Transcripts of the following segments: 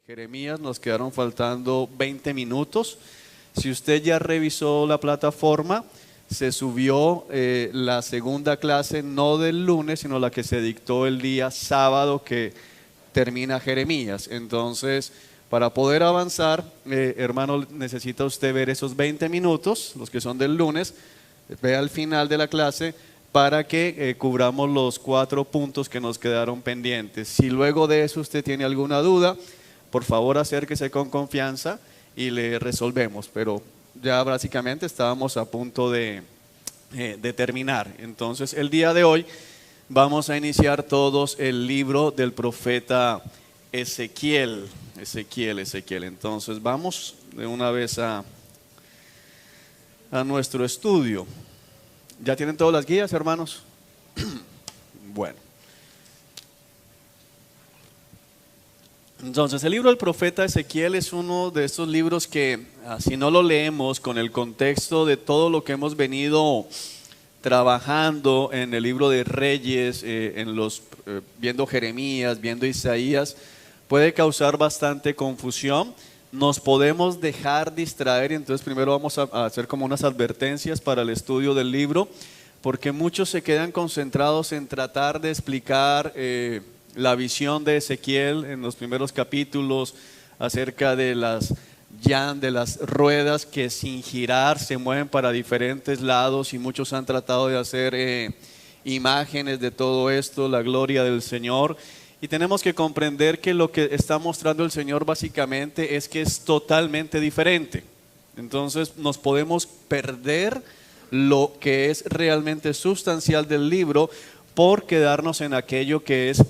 Jeremías, nos quedaron faltando 20 minutos. Si usted ya revisó la plataforma, se subió la segunda clase, no del lunes, sino la que se dictó el día sábado que termina Jeremías. Entonces, para poder avanzar, hermano, necesita usted ver esos 20 minutos, los que son del lunes, ve al final de la clase para que cubramos los 4 puntos que nos quedaron pendientes. Si luego de eso usted tiene alguna duda, por favor acérquese con confianza y le resolvemos, pero ya básicamente estábamos a punto de terminar. Entonces el día de hoy vamos a iniciar todos el libro del profeta Ezequiel. Entonces vamos de una vez a nuestro estudio. ¿Ya tienen todas las guías, hermanos? Bueno. Entonces, el libro del profeta Ezequiel es uno de estos libros que, si no lo leemos con el contexto de todo lo que hemos venido trabajando en el libro de Reyes, viendo Jeremías, viendo Isaías, puede causar bastante confusión. Nos podemos dejar distraer, y entonces primero vamos a hacer como unas advertencias para el estudio del libro, porque muchos se quedan concentrados en tratar de explicar la visión de Ezequiel en los primeros capítulos acerca de las ruedas que sin girar se mueven para diferentes lados, y muchos han tratado de hacer imágenes de todo esto, la gloria del Señor. Y tenemos que comprender que lo que está mostrando el Señor básicamente es que es totalmente diferente. Entonces nos podemos perder lo que es realmente sustancial del libro por quedarnos en aquello que es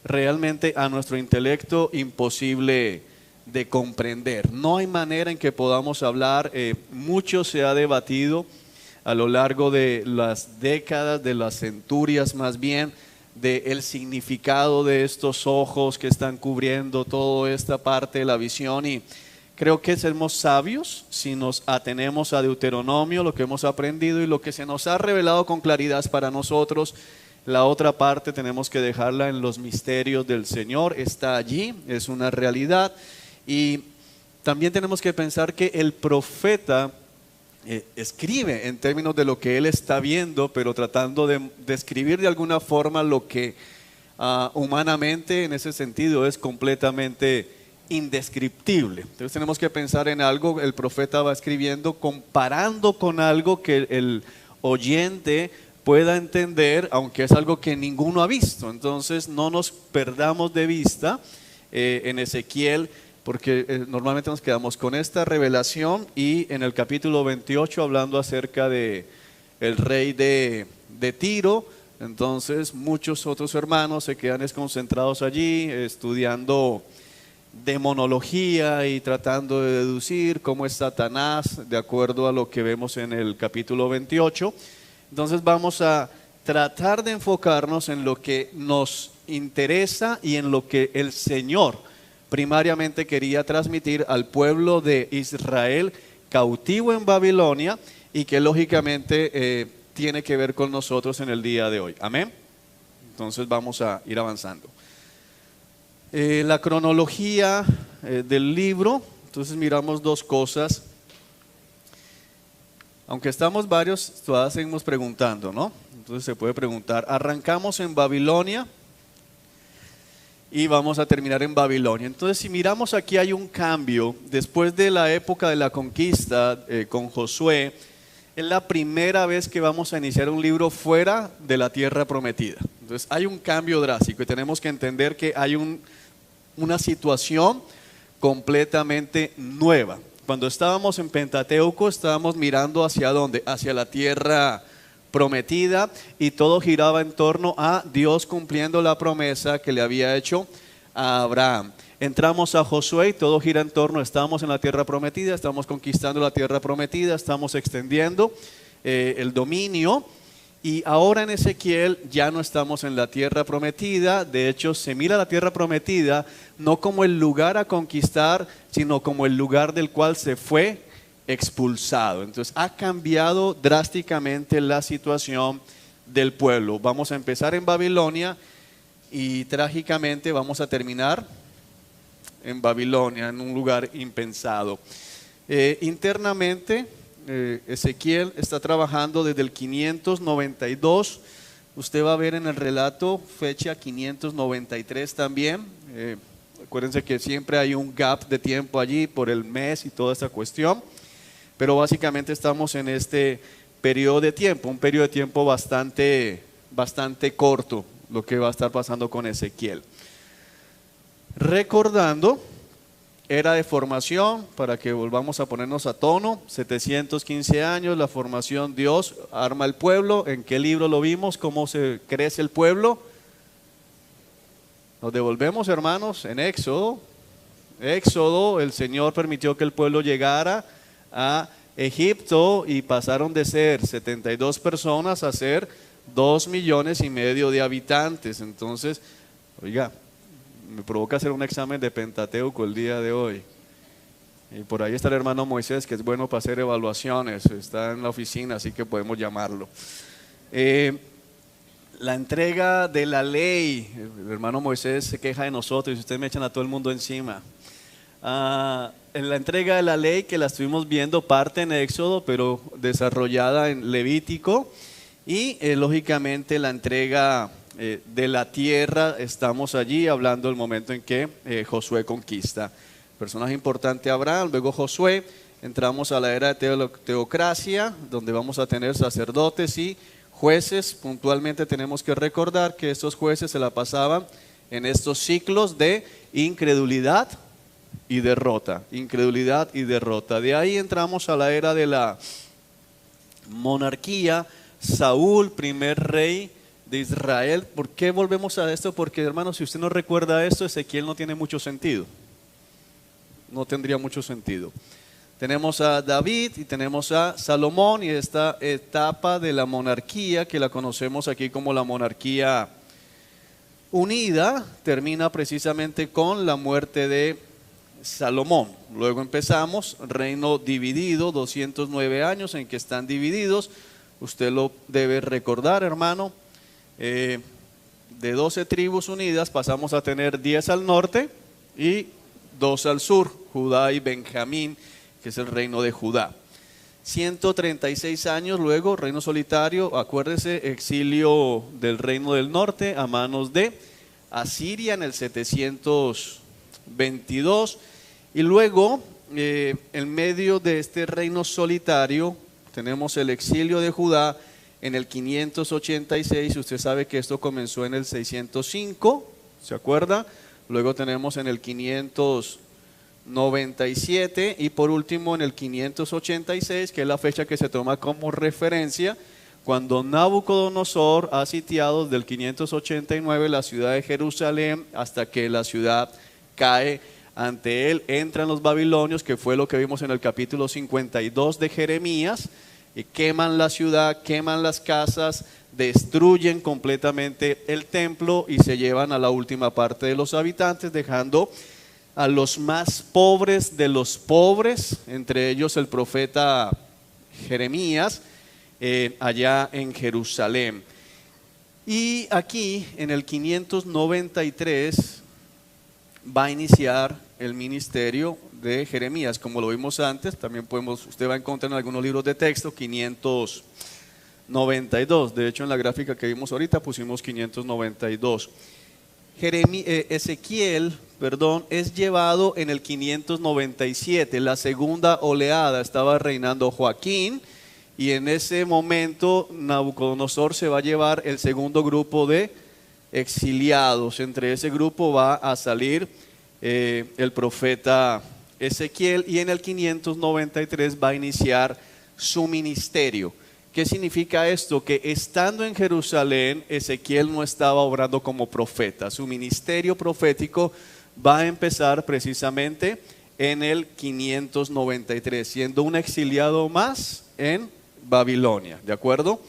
realmente a nuestro intelecto imposible de comprender. No hay manera en que podamos hablar, mucho se ha debatido a lo largo de las décadas, de las centurias más bien, del significado de estos ojos que están cubriendo toda esta parte de la visión, y creo que seremos sabios si nos atenemos a Deuteronomio, lo que hemos aprendido y lo que se nos ha revelado con claridad para nosotros. La otra parte tenemos que dejarla en los misterios del Señor, está allí, es una realidad. Y también tenemos que pensar que el profeta escribe en términos de lo que él está viendo, pero tratando de describir de alguna forma lo que humanamente en ese sentido es completamente indescriptible. Entonces tenemos que pensar en algo, el profeta va escribiendo comparando con algo que el oyente pueda entender, aunque es algo que ninguno ha visto. Entonces no nos perdamos de vista en Ezequiel, porque normalmente nos quedamos con esta revelación, y en el capítulo 28 hablando acerca de el rey de Tiro. Entonces muchos otros hermanos se quedan desconcentrados allí estudiando demonología y tratando de deducir cómo es Satanás de acuerdo a lo que vemos en el capítulo 28. Entonces vamos a tratar de enfocarnos en lo que nos interesa y en lo que el Señor primariamente quería transmitir al pueblo de Israel cautivo en Babilonia, y que lógicamente tiene que ver con nosotros en el día de hoy. Amén. Entonces vamos a ir avanzando. La cronología del libro, entonces miramos dos cosas. Aunque estamos varios, todavía seguimos preguntando, ¿no? Entonces se puede preguntar, arrancamos en Babilonia y vamos a terminar en Babilonia. Entonces, si miramos aquí, hay un cambio. Después de la época de la conquista con Josué, es la primera vez que vamos a iniciar un libro fuera de la tierra prometida. Entonces hay un cambio drástico y tenemos que entender que hay una situación completamente nueva. Cuando estábamos en Pentateuco estábamos mirando hacia dónde, hacia la tierra prometida, y todo giraba en torno a Dios cumpliendo la promesa que le había hecho a Abraham. Entramos a Josué y todo gira en torno, estamos en la tierra prometida, estamos conquistando la tierra prometida, estamos extendiendo el dominio. Y ahora en Ezequiel ya no estamos en la tierra prometida. De hecho, se mira la tierra prometida no como el lugar a conquistar, sino como el lugar del cual se fue expulsado. Entonces ha cambiado drásticamente la situación del pueblo. Vamos a empezar en Babilonia y trágicamente vamos a terminar en Babilonia, en un lugar impensado. Internamente, Ezequiel está trabajando desde el 592. Usted va a ver en el relato fecha 593 también. Acuérdense que siempre hay un gap de tiempo allí por el mes y toda esta cuestión. Pero básicamente estamos en este periodo de tiempo, un periodo de tiempo bastante corto, lo que va a estar pasando con Ezequiel. Recordando, era de formación, para que volvamos a ponernos a tono, 715 años, la formación, Dios arma el pueblo. ¿En qué libro lo vimos? ¿Cómo se crece el pueblo? Nos devolvemos, hermanos, en Éxodo. Éxodo, el Señor permitió que el pueblo llegara a Egipto y pasaron de ser 72 personas a ser 2,5 millones de habitantes. Entonces, oiga, me provoca hacer un examen de Pentateuco el día de hoy. Y por ahí está el hermano Moisés, que es bueno para hacer evaluaciones, está en la oficina, así que podemos llamarlo. La entrega de la ley, el hermano Moisés se queja de nosotros y ustedes me echan a todo el mundo encima. En la entrega de la ley, que la estuvimos viendo parte en Éxodo, pero desarrollada en Levítico, y lógicamente la entrega de la tierra, estamos allí hablando del momento en que Josué conquista. Personaje importante Abraham, luego Josué, entramos a la era de teocracia, donde vamos a tener sacerdotes y jueces. Puntualmente tenemos que recordar que estos jueces se la pasaban en estos ciclos de incredulidad y derrota, incredulidad y derrota. De ahí entramos a la era de la monarquía, Saúl, primer rey de Israel. ¿Por qué volvemos a esto? Porque, hermanos, si usted no recuerda esto, Ezequiel no tiene mucho sentido. No tendría mucho sentido. Tenemos a David y tenemos a Salomón, y esta etapa de la monarquía, que la conocemos aquí como la monarquía unida, termina precisamente con la muerte de Salomón. Luego empezamos reino dividido, 209 años en que están divididos. Usted lo debe recordar, hermano. De 12 tribus unidas pasamos a tener 10 al norte y 2 al sur, Judá y Benjamín, que es el reino de Judá. 136 años luego, reino solitario, acuérdese, exilio del reino del norte a manos de Asiria en el 722. Y luego, en medio de este reino solitario, tenemos el exilio de Judá en el 586. Usted sabe que esto comenzó en el 605, ¿se acuerda? Luego tenemos en el 597 y por último en el 586, que es la fecha que se toma como referencia, cuando Nabucodonosor ha sitiado desde el 589 la ciudad de Jerusalén hasta que la ciudad cae ante él. Entran los babilonios, que fue lo que vimos en el capítulo 52 de Jeremías, y queman la ciudad, queman las casas, destruyen completamente el templo y se llevan a la última parte de los habitantes, dejando a los más pobres de los pobres, entre ellos el profeta Jeremías, allá en Jerusalén. Y aquí en el 593 va a iniciar el ministerio de Jeremías, como lo vimos antes. También usted va a encontrar en algunos libros de texto 592. De hecho, en la gráfica que vimos ahorita pusimos 592. Ezequiel, es llevado en el 597, la segunda oleada. Estaba reinando Joaquín y en ese momento Nabucodonosor se va a llevar el segundo grupo de exiliados. Entre ese grupo va a salir el profeta Ezequiel, y en el 593 va a iniciar su ministerio. ¿Qué significa esto? Que estando en Jerusalén, Ezequiel no estaba obrando como profeta. Su ministerio profético va a empezar precisamente en el 593, siendo un exiliado más en Babilonia, ¿de acuerdo?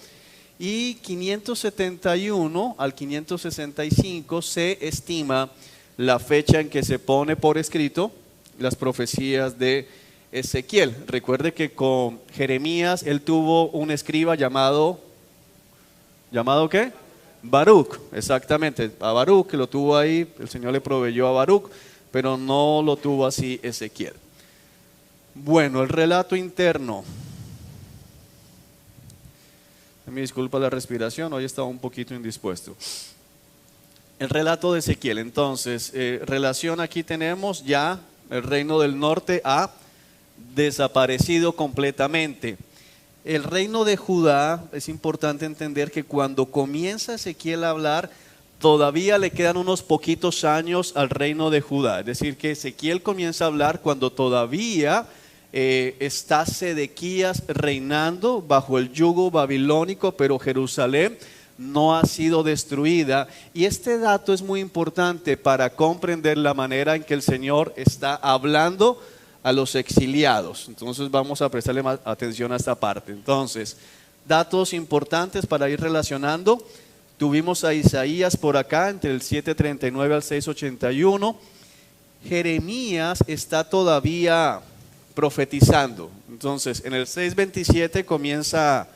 Y 571 al 565 se estima la fecha en que se pone por escrito las profecías de Ezequiel. Recuerde que con Jeremías él tuvo un escriba llamado ¿qué? Baruc, exactamente, a Baruc, que lo tuvo ahí, el Señor le proveyó a Baruc. pero no lo tuvo así Ezequiel. Bueno, el relato interno. Me disculpa la respiración, hoy estaba un poquito indispuesto. El relato de Ezequiel, entonces, relación aquí tenemos ya, el reino del norte ha desaparecido completamente. El reino de Judá, es importante entender que cuando comienza Ezequiel a hablar, todavía le quedan unos poquitos años al reino de Judá. Es decir, que Ezequiel comienza a hablar cuando todavía está Sedequías reinando bajo el yugo babilónico, pero Jerusalén no ha sido destruida. Y este dato es muy importante para comprender la manera en que el Señor está hablando a los exiliados. Entonces vamos a prestarle más atención a esta parte. Entonces, datos importantes para ir relacionando. Tuvimos a Isaías por acá entre el 7:39 al 6:81. Jeremías está todavía profetizando. Entonces, en el 6:27 comienza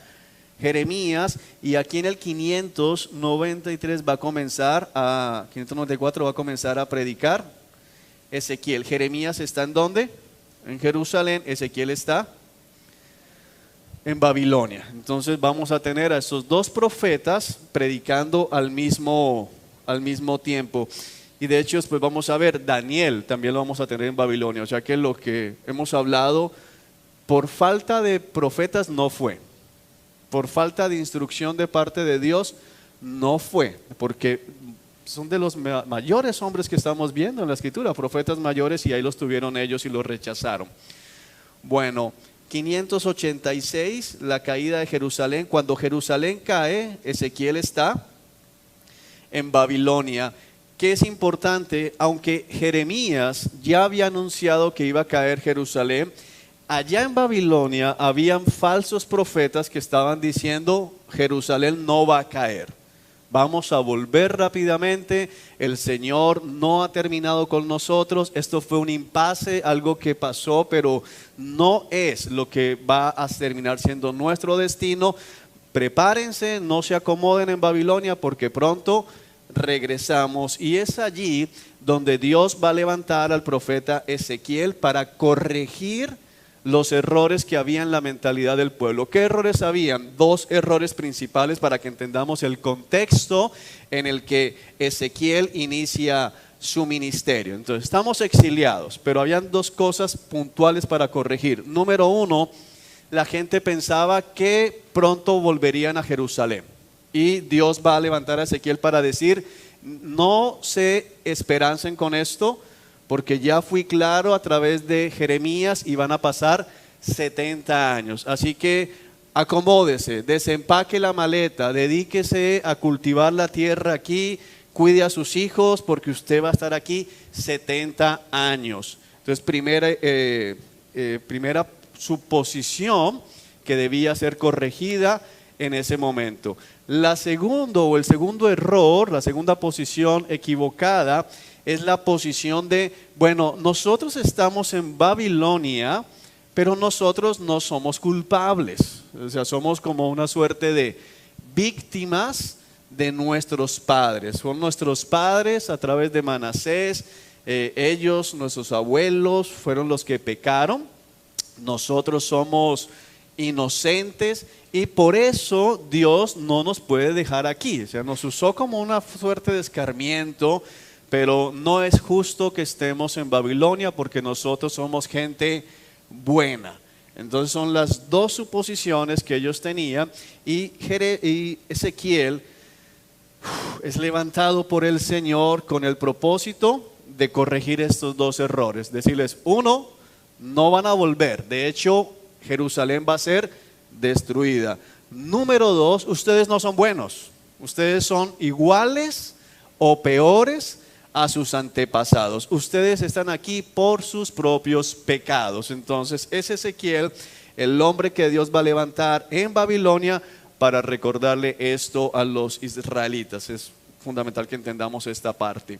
Jeremías, y aquí en el 593 va a comenzar 594 va a comenzar a predicar Ezequiel. Jeremías está ¿en dónde? En Jerusalén. Ezequiel está en Babilonia. Entonces vamos a tener a estos dos profetas predicando al mismo tiempo. Y de hecho después vamos a ver, Daniel también lo vamos a tener en Babilonia. O sea que lo que hemos hablado, por falta de profetas no fue. Por falta de instrucción de parte de Dios no fue. Porque son de los mayores hombres que estamos viendo en la escritura, profetas mayores, y ahí los tuvieron ellos y los rechazaron. Bueno, 586, la caída de Jerusalén. Cuando Jerusalén cae, Ezequiel está en Babilonia. Que es importante, aunque Jeremías ya había anunciado que iba a caer Jerusalén, allá en Babilonia habían falsos profetas que estaban diciendo: Jerusalén no va a caer, vamos a volver rápidamente, el Señor no ha terminado con nosotros, esto fue un impasse, algo que pasó, pero no es lo que va a terminar siendo nuestro destino. Prepárense, no se acomoden en Babilonia porque pronto regresamos. Y es allí donde Dios va a levantar al profeta Ezequiel para corregir los errores que había en la mentalidad del pueblo. ¿Qué errores habían? Dos errores principales para que entendamos el contexto en el que Ezequiel inicia su ministerio. Entonces, estamos exiliados, pero habían dos cosas puntuales para corregir. Número uno, la gente pensaba que pronto volverían a Jerusalén. Y Dios va a levantar a Ezequiel para decir: no se esperancen con esto, porque ya fui claro a través de Jeremías y van a pasar 70 años. Así que acomódese, desempaque la maleta, dedíquese a cultivar la tierra aquí, cuide a sus hijos porque usted va a estar aquí 70 años. Entonces, primera suposición que debía ser corregida en ese momento. El segundo error, la segunda posición equivocada, es la posición de: bueno, nosotros estamos en Babilonia, pero nosotros no somos culpables. O sea, somos como una suerte de víctimas de nuestros padres. Son nuestros padres a través de Manasés, ellos, nuestros abuelos, fueron los que pecaron. Nosotros somos inocentes y por eso Dios no nos puede dejar aquí. O sea, nos usó como una suerte de escarmiento, pero no es justo que estemos en Babilonia porque nosotros somos gente buena. Entonces son las dos suposiciones que ellos tenían, y Ezequiel es levantado por el Señor con el propósito de corregir estos dos errores. Decirles: uno, no van a volver, de hecho Jerusalén va a ser destruida. Número dos, ustedes no son buenos, ustedes son iguales o peores a sus antepasados. Ustedes están aquí por sus propios pecados. Entonces es Ezequiel el hombre que Dios va a levantar en Babilonia para recordarle esto a los israelitas. Es fundamental que entendamos esta parte.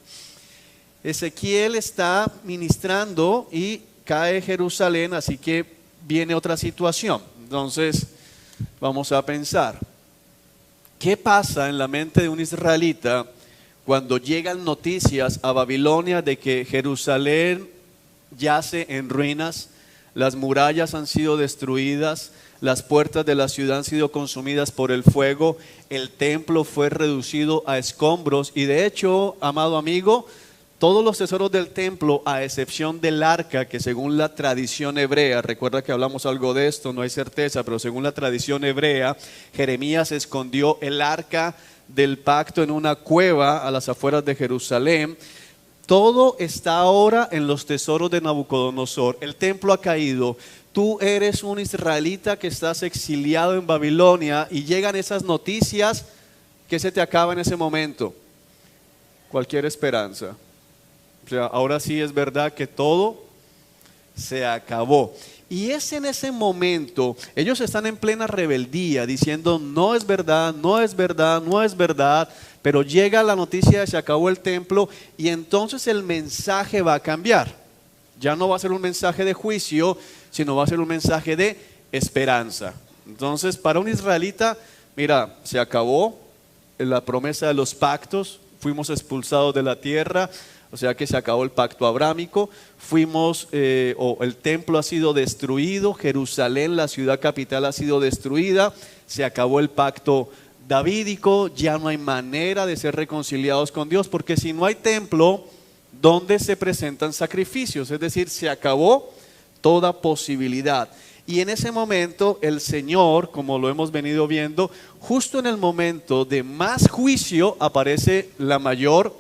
Ezequiel está ministrando y cae Jerusalén, así que viene otra situación. Entonces vamos a pensar: ¿qué pasa en la mente de un israelita cuando llegan noticias a Babilonia de que Jerusalén yace en ruinas, las murallas han sido destruidas, las puertas de la ciudad han sido consumidas por el fuego, el templo fue reducido a escombros y de hecho, amado amigo, todos los tesoros del templo, a excepción del arca, que según la tradición hebrea, recuerda que hablamos algo de esto, no hay certeza, pero según la tradición hebrea, Jeremías escondió el arca del pacto en una cueva a las afueras de Jerusalén. Todo está ahora en los tesoros de Nabucodonosor. El templo ha caído. Tú eres un israelita que estás exiliado en Babilonia y llegan esas noticias. ¿Qué se te acaba en ese momento? Cualquier esperanza. O sea, ahora sí es verdad que todo se acabó. Y es en ese momento, ellos están en plena rebeldía diciendo no es verdad, no es verdad, no es verdad, pero llega la noticia de se acabó el templo y entonces el mensaje va a cambiar. Ya no va a ser un mensaje de juicio, sino va a ser un mensaje de esperanza. Entonces, para un israelita, mira, se acabó la promesa de los pactos, fuimos expulsados de la tierra, o sea que se acabó el pacto abrámico, el templo ha sido destruido, Jerusalén, la ciudad capital, ha sido destruida, se acabó el pacto davídico, ya no hay manera de ser reconciliados con Dios, porque si no hay templo, ¿dónde se presentan sacrificios? Es decir, se acabó toda posibilidad. Y en ese momento el Señor, como lo hemos venido viendo, justo en el momento de más juicio aparece la mayor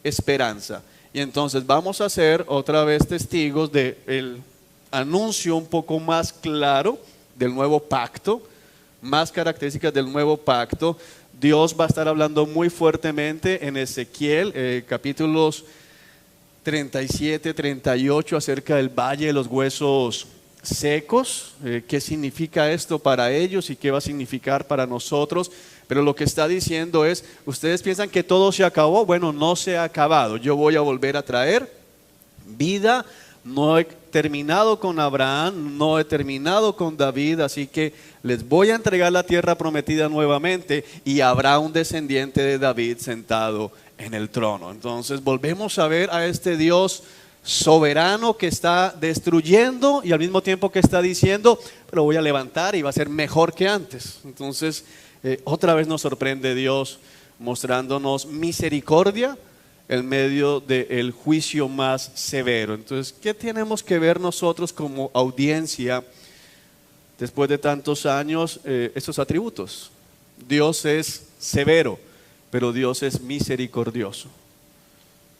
esperanza. Y entonces vamos a ser otra vez testigos del anuncio un poco más claro del nuevo pacto, más características del nuevo pacto. Dios va a estar hablando muy fuertemente en Ezequiel, capítulos 37, 38, acerca del valle de los huesos secos, qué significa esto para ellos y qué va a significar para nosotros. Pero lo que está diciendo es, ustedes piensan que todo se acabó, bueno, no se ha acabado, yo voy a volver a traer vida, no he terminado con Abraham, no he terminado con David, así que les voy a entregar la tierra prometida nuevamente y habrá un descendiente de David sentado en el trono. Entonces volvemos a ver a este Dios soberano que está destruyendo y al mismo tiempo que está diciendo, pero voy a levantar y va a ser mejor que antes. Entonces otra vez nos sorprende Dios mostrándonos misericordia en medio del juicio más severo. Entonces, ¿qué tenemos que ver nosotros como audiencia después de tantos años? Estos atributos. Dios es severo, pero Dios es misericordioso.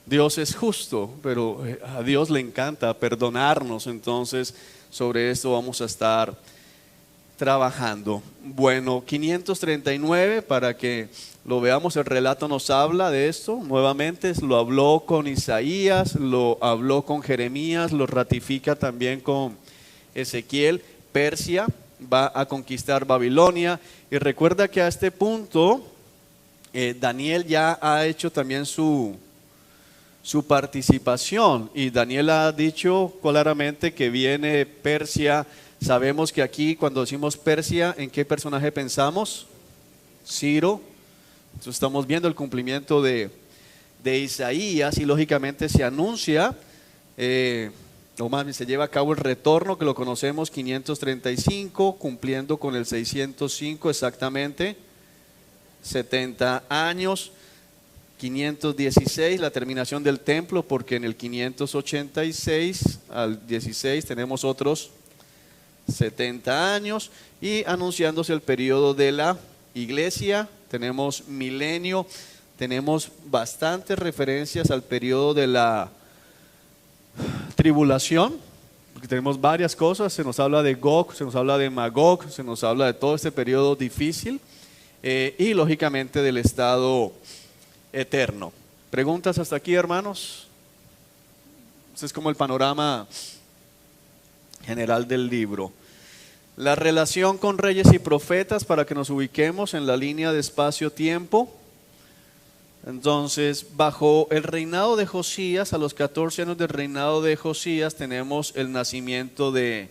Dios es justo, pero a Dios le encanta perdonarnos. Entonces, sobre esto vamos a estar trabajando. Bueno, 539, para que lo veamos, el relato nos habla de esto. Nuevamente lo habló con Isaías, lo habló con Jeremías, lo ratifica también con Ezequiel. Persia va a conquistar Babilonia y recuerda que a este punto Daniel ya ha hecho también su participación y Daniel ha dicho claramente que viene Persia. Sabemos que aquí cuando decimos Persia, ¿en qué personaje pensamos? Ciro. Entonces estamos viendo el cumplimiento de Isaías y lógicamente se anuncia, o más bien se lleva a cabo el retorno que lo conocemos 535, cumpliendo con el 605 exactamente, 70 años. 516, la terminación del templo, porque en el 586 al 16 tenemos otros 70 años y anunciándose el periodo de la iglesia, tenemos milenio, tenemos bastantes referencias al periodo de la tribulación, porque tenemos varias cosas, se nos habla de Gog, se nos habla de Magog, se nos habla de todo este periodo difícil y lógicamente del estado eterno. ¿Preguntas hasta aquí, hermanos? Ese es como el panorama general del libro. La relación con reyes y profetas, para que nos ubiquemos en la línea de espacio-tiempo. Entonces, bajo el reinado de Josías, a los 14 años del reinado de Josías, tenemos el nacimiento de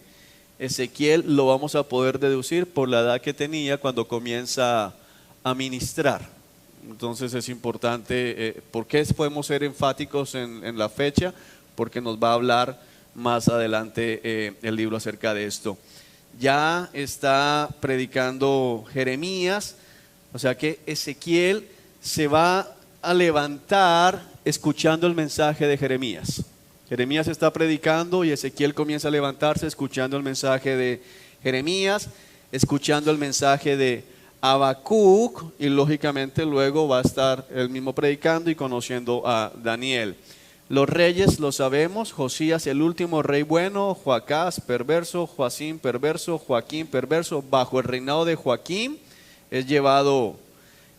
Ezequiel. Lo vamos a poder deducir por la edad que tenía cuando comienza a ministrar. Entonces es importante, ¿por qué podemos ser enfáticos en la fecha? Porque nos va a hablar más adelante el libro acerca de esto. Ya está predicando Jeremías, o sea que Ezequiel se va a levantar escuchando el mensaje de Jeremías. Jeremías está predicando y Ezequiel comienza a levantarse escuchando el mensaje de Jeremías, escuchando el mensaje de Habacuc, y lógicamente luego va a estar él mismo predicando y conociendo a Daniel. Los reyes lo sabemos: Josías el último rey bueno, Joacás perverso, Joacim perverso, Joaquín perverso. Bajo el reinado de Joaquín es llevado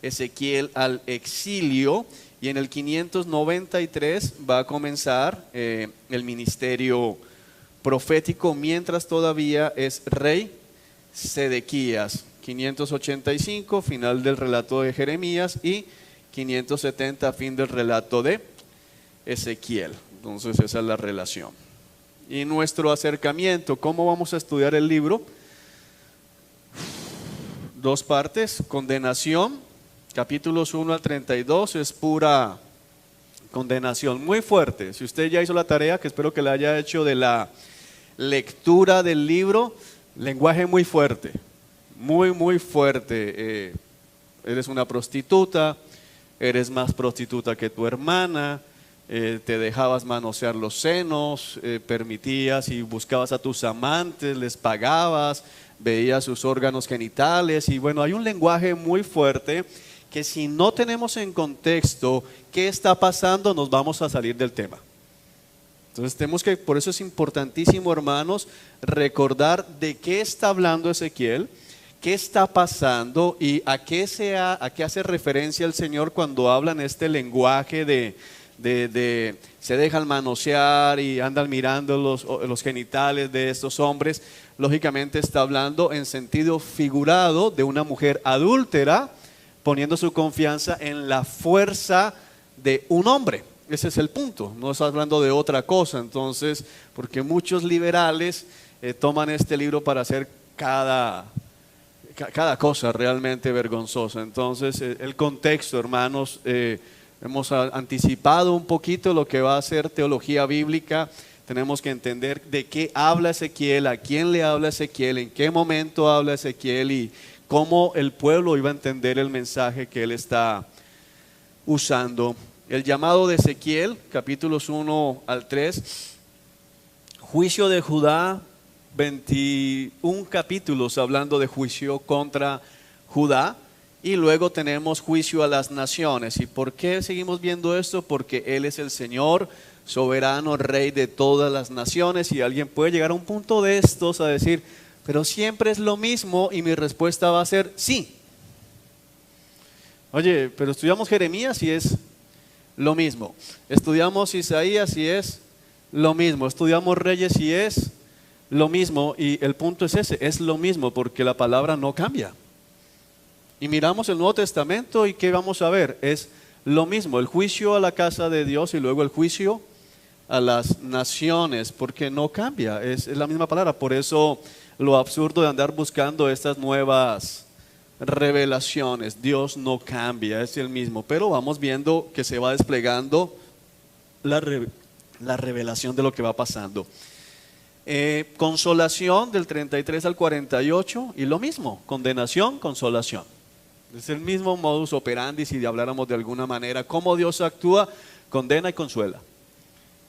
Ezequiel al exilio, y en el 593 va a comenzar el ministerio profético, mientras todavía es rey Sedequías. 585, final del relato de Jeremías, y 570, fin del relato de Ezequiel. Entonces esa es la relación. Y nuestro acercamiento, ¿cómo vamos a estudiar el libro? Dos partes: condenación, capítulos 1 al 32, es pura condenación, muy fuerte. Si usted ya hizo la tarea, que espero que la haya hecho, de la lectura del libro, lenguaje muy fuerte, muy fuerte. Eres una prostituta, eres más prostituta que tu hermana, te dejabas manosear los senos, permitías y buscabas a tus amantes, les pagabas, veías sus órganos genitales, y bueno, hay un lenguaje muy fuerte que si no tenemos en contexto qué está pasando, nos vamos a salir del tema. Entonces tenemos que, por eso es importantísimo, hermanos, recordar de qué está hablando Ezequiel, qué está pasando y a qué hace referencia el Señor cuando habla en este lenguaje de se dejan manosear y andan mirando los genitales de estos hombres. Lógicamente está hablando en sentido figurado de una mujer adúltera poniendo su confianza en la fuerza de un hombre. Ese es el punto, no está hablando de otra cosa. Entonces, porque muchos liberales toman este libro para hacer cada cosa realmente vergonzosa. Entonces, el contexto, hermanos, hemos anticipado un poquito lo que va a ser teología bíblica. Tenemos que entender de qué habla Ezequiel, a quién le habla Ezequiel, en qué momento habla Ezequiel y cómo el pueblo iba a entender el mensaje que él está usando. El llamado de Ezequiel, capítulos 1 al 3, juicio de Judá, 21 capítulos hablando de juicio contra Judá, y luego tenemos juicio a las naciones. ¿Y por qué seguimos viendo esto? Porque Él es el Señor, soberano, Rey de todas las naciones, y alguien puede llegar a un punto de estos a decir, pero siempre es lo mismo, y mi respuesta va a ser sí. Oye, pero estudiamos Jeremías y es lo mismo, estudiamos Isaías y es lo mismo, estudiamos Reyes y es lo mismo, y el punto es ese, es lo mismo porque la palabra no cambia. Y miramos el Nuevo Testamento y ¿qué vamos a ver? Es lo mismo, el juicio a la casa de Dios y luego el juicio a las naciones, porque no cambia, es la misma palabra. Por eso lo absurdo de andar buscando estas nuevas revelaciones, Dios no cambia, es el mismo, pero vamos viendo que se va desplegando la revelación de lo que va pasando. Consolación del 33 al 48 y lo mismo, condenación, consolación. Es el mismo modus operandi, si habláramos de alguna manera, cómo Dios actúa: condena y consuela,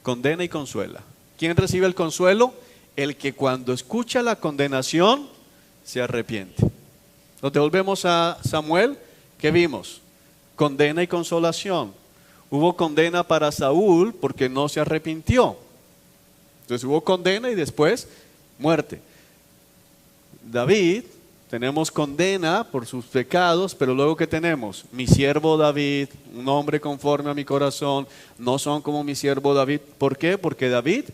condena y consuela. ¿Quién recibe el consuelo? El que cuando escucha la condenación se arrepiente. Nos devolvemos a Samuel, ¿qué vimos? Condena y consolación. Hubo condena para Saúl porque no se arrepintió. Entonces hubo condena y después muerte. David, tenemos condena por sus pecados, pero luego ¿qué tenemos? Mi siervo David, un hombre conforme a mi corazón, no son como mi siervo David. ¿Por qué? Porque David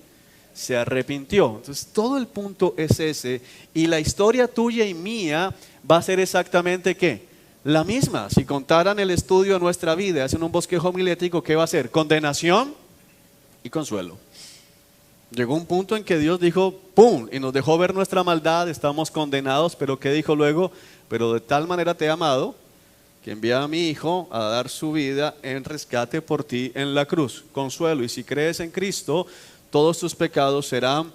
se arrepintió. Entonces todo el punto es ese, y la historia tuya y mía va a ser exactamente ¿qué? La misma. Si contaran el estudio de nuestra vida, hacen un bosquejo homilético, ¿qué va a ser? Condenación y consuelo. Llegó un punto en que Dios dijo ¡pum! Y nos dejó ver nuestra maldad, estamos condenados, pero ¿qué dijo luego? Pero de tal manera te he amado que envía a mi Hijo a dar su vida en rescate por ti en la cruz. Consuelo, y si crees en Cristo, todos tus pecados serán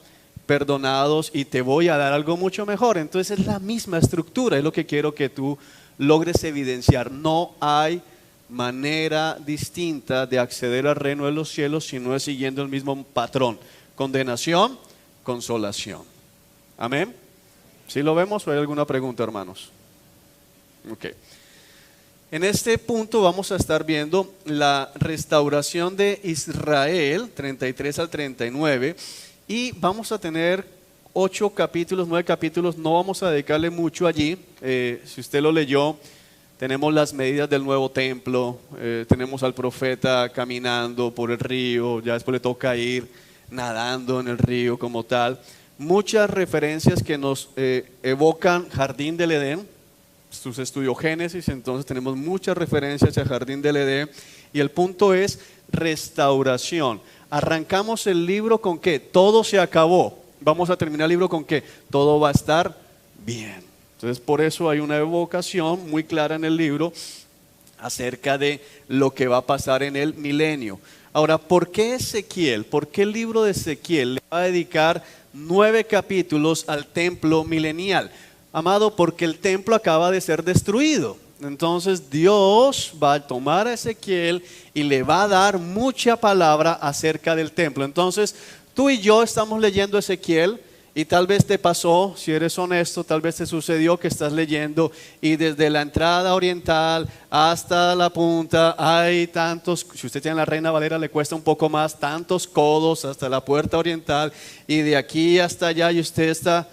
perdonados y te voy a dar algo mucho mejor. Entonces es la misma estructura, es lo que quiero que tú logres evidenciar. No hay manera distinta de acceder al reino de los cielos si no es siguiendo el mismo patrón: condenación, consolación. Amén. ¿Sí lo vemos o hay alguna pregunta, hermanos? Ok. En este punto vamos a estar viendo la restauración de Israel, 33 al 39, y vamos a tener 8 capítulos, 9 capítulos. No vamos a dedicarle mucho allí. Si usted lo leyó, tenemos las medidas del nuevo templo, tenemos al profeta caminando por el río, ya después le toca ir nadando en el río como tal. Muchas referencias que nos evocan Jardín del Edén. Sus estudios Génesis, entonces tenemos muchas referencias al Jardín del Edén, y el punto es restauración. Arrancamos el libro con que todo se acabó. Vamos a terminar el libro con que todo va a estar bien. Entonces por eso hay una evocación muy clara en el libro acerca de lo que va a pasar en el milenio. Ahora, ¿por qué Ezequiel? ¿Por qué el libro de Ezequiel le va a dedicar 9 capítulos al templo milenial? Amado, porque el templo acaba de ser destruido. Entonces Dios va a tomar a Ezequiel y le va a dar mucha palabra acerca del templo. Entonces tú y yo estamos leyendo Ezequiel, y tal vez te pasó, si eres honesto, tal vez te sucedió que estás leyendo y desde la entrada oriental hasta la punta hay tantos, si usted tiene la Reina Valera le cuesta un poco más, tantos codos hasta la puerta oriental, y de aquí hasta allá, y usted está...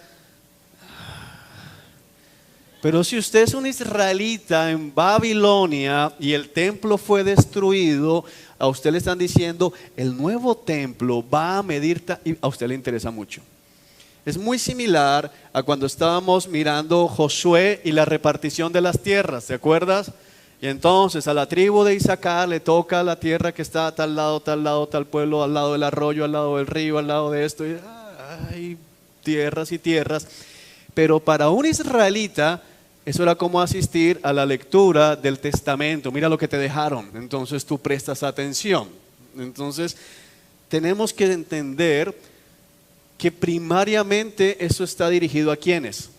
Pero si usted es un israelita en Babilonia y el templo fue destruido, a usted le están diciendo, el nuevo templo va a medir, y a usted le interesa mucho. Es muy similar a cuando estábamos mirando Josué y la repartición de las tierras, ¿te acuerdas? Y entonces a la tribu de Isaacar le toca la tierra que está a tal lado, tal pueblo, al lado del arroyo, al lado del río, al lado de esto, y hay tierras y tierras. Pero para un israelita, eso era como asistir a la lectura del testamento. Mira lo que te dejaron, entonces tú prestas atención. Entonces tenemos que entender que primariamente eso está dirigido a ¿quiénes?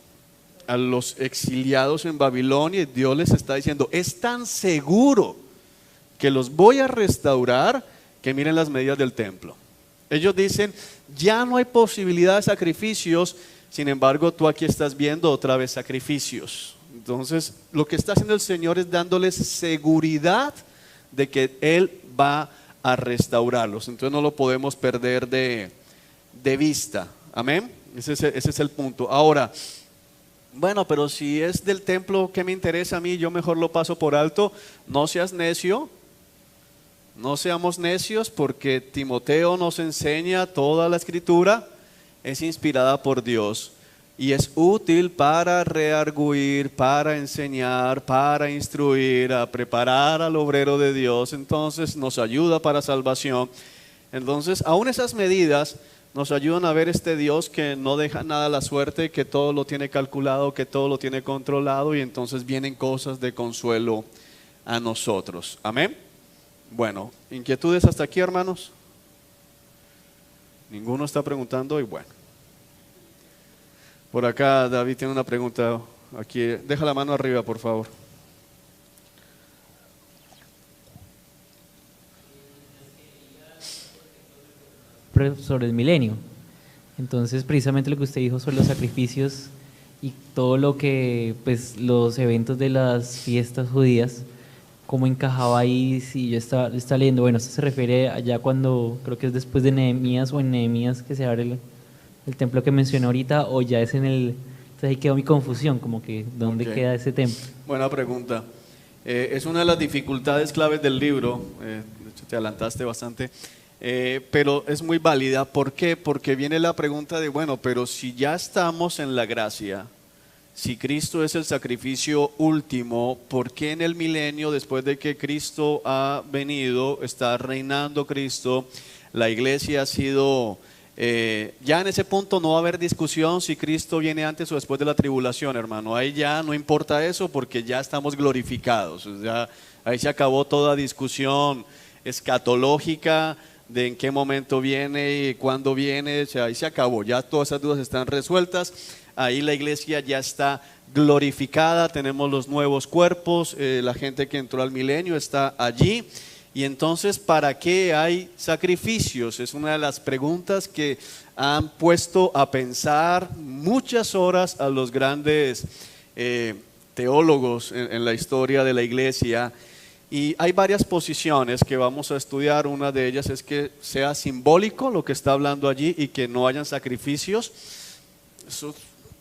A los exiliados en Babilonia. Y Dios les está diciendo, es tan seguro que los voy a restaurar que miren las medidas del templo. Ellos dicen, ya no hay posibilidad de sacrificios. Sin embargo, tú aquí estás viendo otra vez sacrificios. Entonces, lo que está haciendo el Señor es dándoles seguridad de que Él va a restaurarlos. Entonces no lo podemos perder de vista. Amén. Ese es el punto. Ahora, bueno, pero si es del templo que me interesa a mí, yo mejor lo paso por alto. No seas necio. No seamos necios, porque Timoteo nos enseña toda la escritura. Es inspirada por Dios y es útil para rearguir, para enseñar, para instruir, a preparar al obrero de Dios. Entonces nos ayuda para salvación. Entonces aún esas medidas nos ayudan a ver este Dios que no deja nada a la suerte, que todo lo tiene calculado, que todo lo tiene controlado, y entonces vienen cosas de consuelo a nosotros. Amén. Bueno, ¿inquietudes hasta aquí, hermanos? Ninguno está preguntando, y bueno. Por acá David tiene una pregunta. Aquí, deja la mano arriba, por favor. Sobre el milenio. Entonces, precisamente lo que usted dijo sobre los sacrificios y todo lo que, pues, los eventos de las fiestas judías, cómo encajaba ahí. Si yo estaba leyendo, bueno, esto se refiere allá cuando, creo que es después de Nehemías, o en Nehemías que se abre el templo que mencioné ahorita, o ya es en el... Entonces ahí quedó mi confusión, como que ¿dónde queda ese templo? Buena pregunta. Es una de las dificultades claves del libro. De hecho te adelantaste bastante, pero es muy válida. ¿Por qué? Porque viene la pregunta de, bueno, pero si ya estamos en la gracia, si Cristo es el sacrificio último, ¿por qué en el milenio, después de que Cristo ha venido, está reinando Cristo, la iglesia ha sido Ya en ese punto no va a haber discusión si Cristo viene antes o después de la tribulación, hermano. Ahí ya no importa eso porque ya estamos glorificados. Ya, ahí se acabó toda discusión escatológica de en qué momento viene y cuándo viene. O sea, ahí se acabó, ya todas esas dudas están resueltas. Ahí la iglesia ya está glorificada, tenemos los nuevos cuerpos, la gente que entró al milenio está allí. Y entonces, ¿para qué hay sacrificios? Es una de las preguntas que han puesto a pensar muchas horas a los grandes teólogos en la historia de la iglesia. Y hay varias posiciones que vamos a estudiar. Una de ellas es que sea simbólico lo que está hablando allí y que no hayan sacrificios. Eso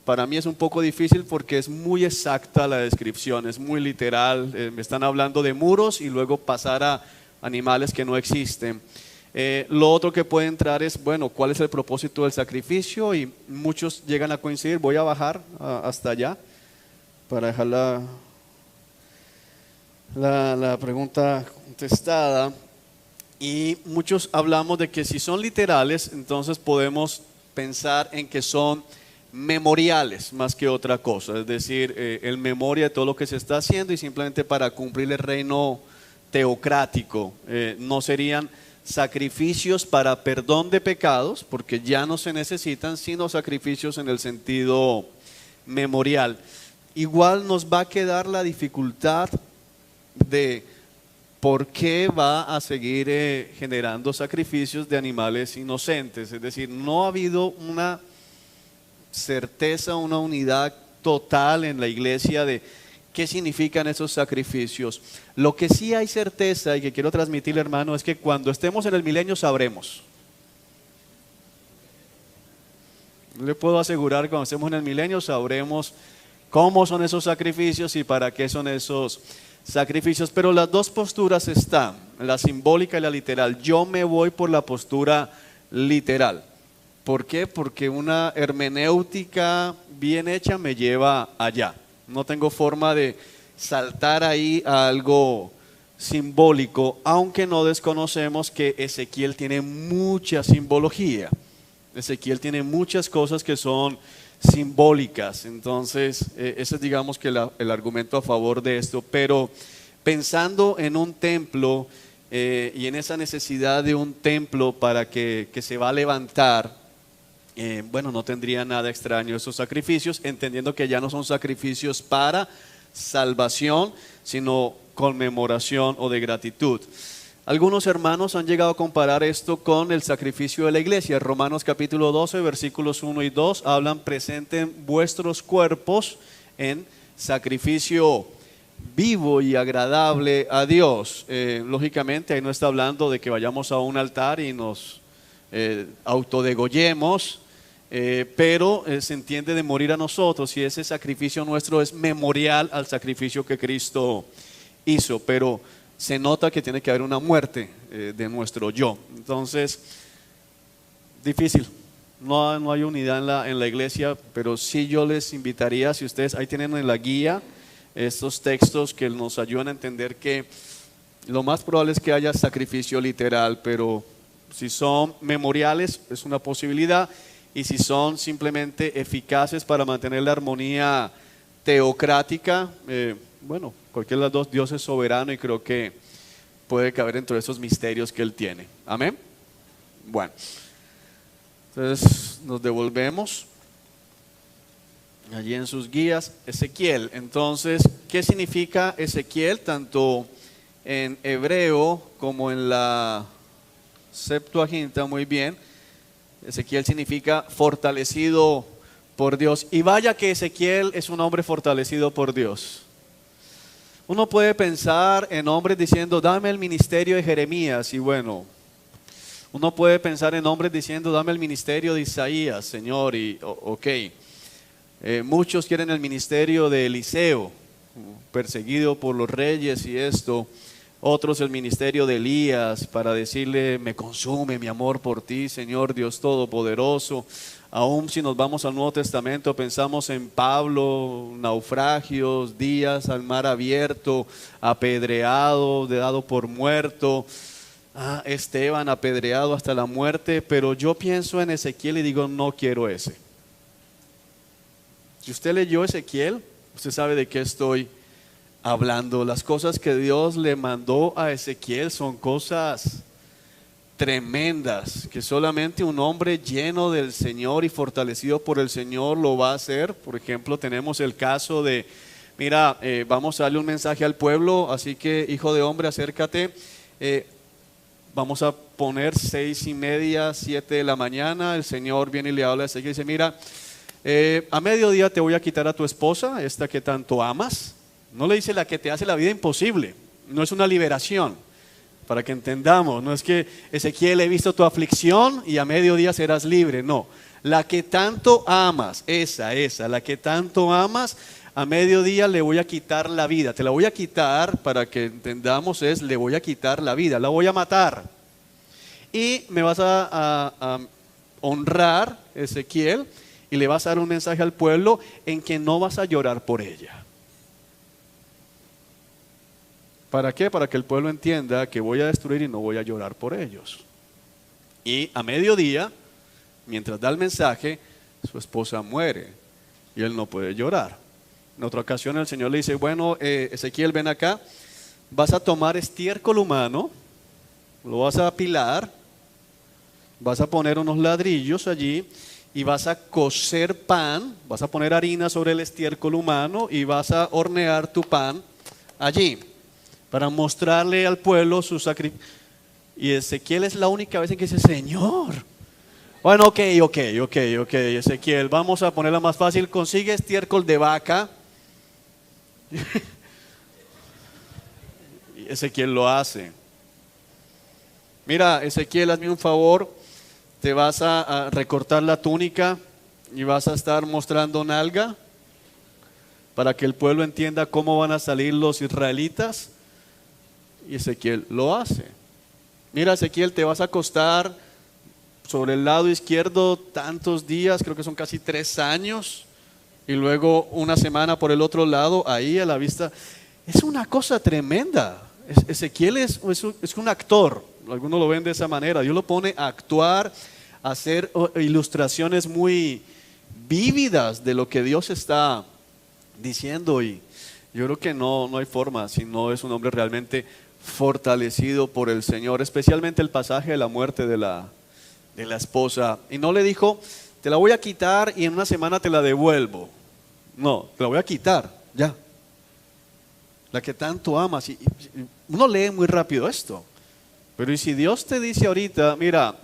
para mí es un poco difícil porque es muy exacta la descripción, es muy literal. Me están hablando de muros y luego pasar a animales que no existen. Lo otro que puede entrar es, bueno, ¿cuál es el propósito del sacrificio? Y muchos llegan a coincidir. Voy a bajar hasta allá para dejar la pregunta contestada. Y muchos hablamos de que si son literales, entonces podemos pensar en que son memoriales más que otra cosa, es decir, en memoria de todo lo que se está haciendo y simplemente para cumplir el reino teocrático. No serían sacrificios para perdón de pecados, porque ya no se necesitan, sino sacrificios en el sentido memorial. Igual nos va a quedar la dificultad de por qué va a seguir generando sacrificios de animales inocentes. Es decir, no ha habido una certeza, una unidad total en la iglesia de qué significan esos sacrificios. Lo que sí hay certeza y que quiero transmitirle, hermano, es que cuando estemos en el milenio sabremos. Le puedo asegurar que cuando estemos en el milenio sabremos cómo son esos sacrificios y para qué son esos sacrificios. Pero las dos posturas están, la simbólica y la literal. Yo me voy por la postura literal. ¿Por qué? Porque una hermenéutica bien hecha me lleva allá. No tengo forma de saltar ahí a algo simbólico, aunque no desconocemos que Ezequiel tiene mucha simbología. Ezequiel tiene muchas cosas que son simbólicas. Entonces, ese es, digamos, que el argumento a favor de esto. Pero pensando en un templo y en esa necesidad de un templo para que se va a levantar, bueno, no tendría nada extraño esos sacrificios, entendiendo que ya no son sacrificios para salvación, sino conmemoración o de gratitud. Algunos hermanos han llegado a comparar esto con el sacrificio de la iglesia. Romanos capítulo 12, versículos 1 y 2 hablan: presenten vuestros cuerpos en sacrificio vivo y agradable a Dios. Lógicamente ahí no está hablando de que vayamos a un altar y nos autodegollemos, pero se entiende de morir a nosotros, y ese sacrificio nuestro es memorial al sacrificio que Cristo hizo, pero se nota que tiene que haber una muerte de nuestro yo. Entonces, difícil, no hay unidad en la iglesia, pero sí yo les invitaría, si ustedes ahí tienen en la guía estos textos que nos ayudan a entender que lo más probable es que haya sacrificio literal, pero si son memoriales es una posibilidad, y si son simplemente eficaces para mantener la armonía teocrática, bueno, cualquiera de las dos, Dios es soberano y creo que puede caber dentro de esos misterios que Él tiene. Amén. Bueno, entonces nos devolvemos allí en sus guías. Ezequiel, entonces, ¿qué significa Ezequiel? Tanto en hebreo como en la Septuaginta, muy bien. Ezequiel significa fortalecido por Dios. Y vaya que Ezequiel es un hombre fortalecido por Dios. Uno puede pensar en hombres diciendo: dame el ministerio de Jeremías, y bueno, uno puede pensar en hombres diciendo: dame el ministerio de Isaías, Señor, y ok. Muchos quieren el ministerio de Eliseo, perseguido por los reyes y esto. Otros el ministerio de Elías, para decirle: me consume mi amor por ti, Señor Dios Todopoderoso. Aún si nos vamos al Nuevo Testamento, pensamos en Pablo, naufragios, días al mar abierto, apedreado, dado por muerto. Esteban apedreado hasta la muerte, pero yo pienso en Ezequiel y digo, no quiero ese. Si usted leyó Ezequiel, usted sabe de qué estoy hablando. Las cosas que Dios le mandó a Ezequiel son cosas tremendas, que solamente un hombre lleno del Señor y fortalecido por el Señor lo va a hacer. Por ejemplo, tenemos el caso de, mira, vamos a darle un mensaje al pueblo, así que hijo de hombre, acércate. Vamos a poner 6:30, 7 de la mañana. El Señor viene y le habla a Ezequiel y dice, mira, a mediodía te voy a quitar a tu esposa, esta que tanto amas. No le dice la que te hace la vida imposible, no es una liberación. Para que entendamos, no es que Ezequiel, he visto tu aflicción y a mediodía serás libre, no. La que tanto amas, esa, la que tanto amas, a mediodía le voy a quitar la vida. Te la voy a quitar, para que entendamos, le voy a quitar la vida, la voy a matar. Y me vas a honrar, Ezequiel, y le vas a dar un mensaje al pueblo en que no vas a llorar por ella. ¿Para qué? Para que el pueblo entienda que voy a destruir y no voy a llorar por ellos. Y a mediodía, mientras da el mensaje, su esposa muere y él no puede llorar. En otra ocasión el Señor le dice, bueno, Ezequiel, ven acá, vas a tomar estiércol humano, lo vas a apilar, vas a poner unos ladrillos allí y vas a cocer pan, vas a poner harina sobre el estiércol humano y vas a hornear tu pan allí, para mostrarle al pueblo su sacrificio. Y Ezequiel es la única vez en que dice, Señor. Bueno, ok, Ezequiel, vamos a ponerla más fácil, consigue estiércol de vaca. Y Ezequiel lo hace. Mira, Ezequiel, hazme un favor, te vas a recortar la túnica y vas a estar mostrando nalga, para que el pueblo entienda cómo van a salir los israelitas. Y Ezequiel lo hace. Mira, Ezequiel, te vas a acostar sobre el lado izquierdo tantos días, creo que son casi 3 años, y luego una semana por el otro lado, ahí a la vista. Es una cosa tremenda. Ezequiel es un actor, algunos lo ven de esa manera. Dios lo pone a actuar, a hacer ilustraciones muy vívidas de lo que Dios está diciendo, y yo creo que no hay forma si no es un hombre realmente fortalecido por el Señor, especialmente el pasaje de la muerte de la esposa. Y no le dijo, te la voy a quitar y en una semana te la devuelvo. No, te la voy a quitar, ya. La que tanto amas. Y uno lee muy rápido esto. Pero ¿y si Dios te dice ahorita, mira,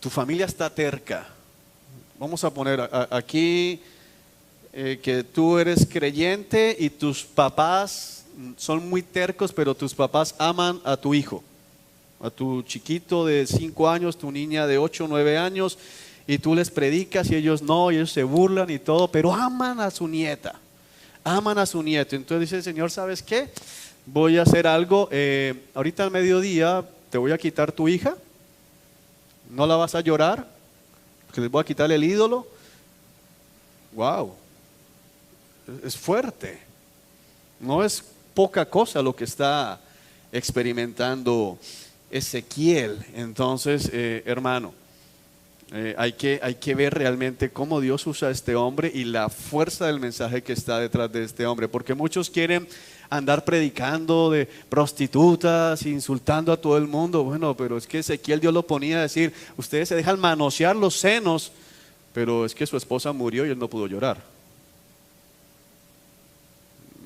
tu familia está terca? Vamos a poner aquí que tú eres creyente y tus papás son muy tercos, pero tus papás aman a tu hijo, a tu chiquito de 5 años, tu niña de 8 o 9 años, y tú les predicas y ellos no, y ellos se burlan y todo, pero aman a su nieta, aman a su nieto. Entonces dice el Señor, ¿sabes qué? Voy a hacer algo, ahorita al mediodía te voy a quitar tu hija, no la vas a llorar, porque les voy a quitar el ídolo. Wow, es fuerte, no es poca cosa lo que está experimentando Ezequiel. Entonces, hermano, hay que ver realmente cómo Dios usa a este hombre y la fuerza del mensaje que está detrás de este hombre, porque muchos quieren andar predicando de prostitutas, insultando a todo el mundo. Bueno, pero es que Ezequiel, Dios lo ponía a decir, ustedes se dejan manosear los senos, pero es que su esposa murió y él no pudo llorar.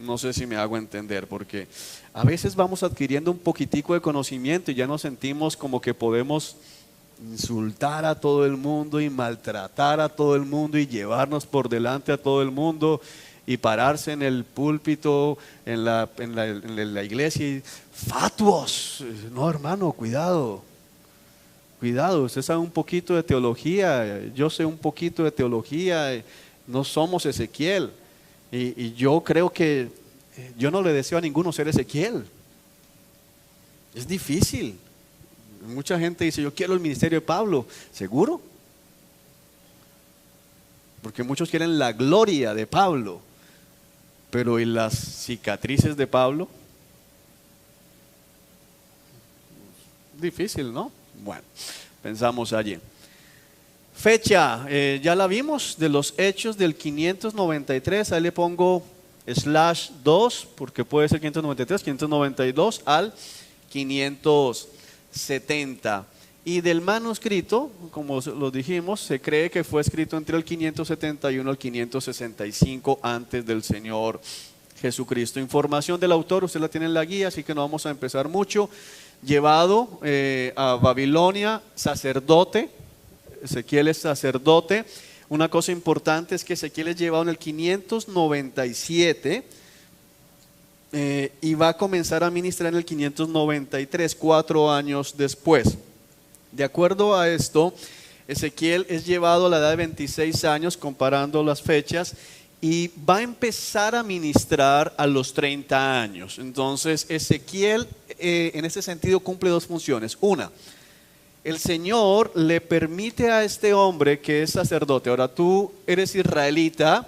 No sé si me hago entender, porque a veces vamos adquiriendo un poquitico de conocimiento y ya nos sentimos como que podemos insultar a todo el mundo y maltratar a todo el mundo y llevarnos por delante a todo el mundo y pararse en el púlpito, en la iglesia y fatuos. No, hermano, cuidado, usted sabe un poquito de teología, yo sé un poquito de teología, no somos Ezequiel. Y yo creo que yo no le deseo a ninguno ser Ezequiel. Es difícil. Mucha gente dice, yo quiero el ministerio de Pablo. ¿Seguro? Porque muchos quieren la gloria de Pablo. Pero ¿y las cicatrices de Pablo? Difícil, ¿no? Bueno, pensamos allí. Fecha, ya la vimos, de los hechos del 593, ahí le pongo /2, porque puede ser 593, 592 al 570. Y del manuscrito, como lo dijimos, se cree que fue escrito entre el 571 al 565 antes del Señor Jesucristo. Información del autor, usted la tiene en la guía, así que no vamos a empezar mucho. Llevado a Babilonia, sacerdote. Ezequiel es sacerdote. Una cosa importante es que Ezequiel es llevado en el 597 y va a comenzar a ministrar en el 593, 4 años después. De acuerdo a esto, Ezequiel es llevado a la edad de 26 años, comparando las fechas, y va a empezar a ministrar a los 30 años. Entonces, Ezequiel en ese sentido cumple dos funciones. Una, el Señor le permite a este hombre que es sacerdote. Ahora tú eres israelita,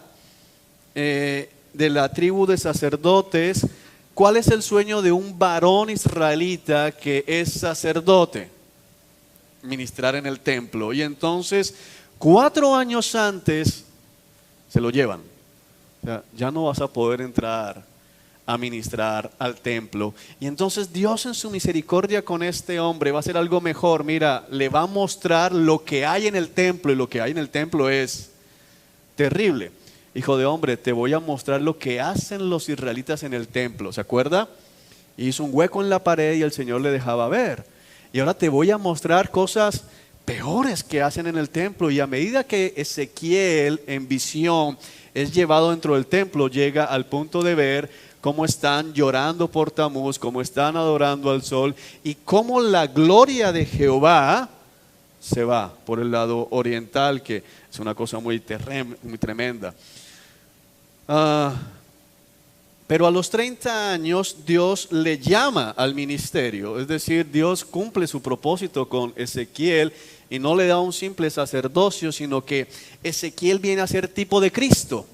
de la tribu de sacerdotes. ¿Cuál es el sueño de un varón israelita que es sacerdote? Ministrar en el templo. Y entonces 4 años antes se lo llevan. O sea, ya no vas a poder entrar a ministrar al templo. Y entonces Dios en su misericordia con este hombre va a hacer algo mejor. Mira, le va a mostrar lo que hay en el templo, y lo que hay en el templo es terrible. Hijo de hombre, te voy a mostrar lo que hacen los israelitas en el templo. ¿Se acuerda? Hizo un hueco en la pared y el Señor le dejaba ver. Y ahora te voy a mostrar cosas peores que hacen en el templo. Y a medida que Ezequiel en visión es llevado dentro del templo, llega al punto de ver cómo están llorando por Tamuz, cómo están adorando al sol, y cómo la gloria de Jehová se va por el lado oriental, que es una cosa muy tremenda. Pero a los 30 años Dios le llama al ministerio, es decir, Dios cumple su propósito con Ezequiel y no le da un simple sacerdocio, sino que Ezequiel viene a ser tipo de Cristo,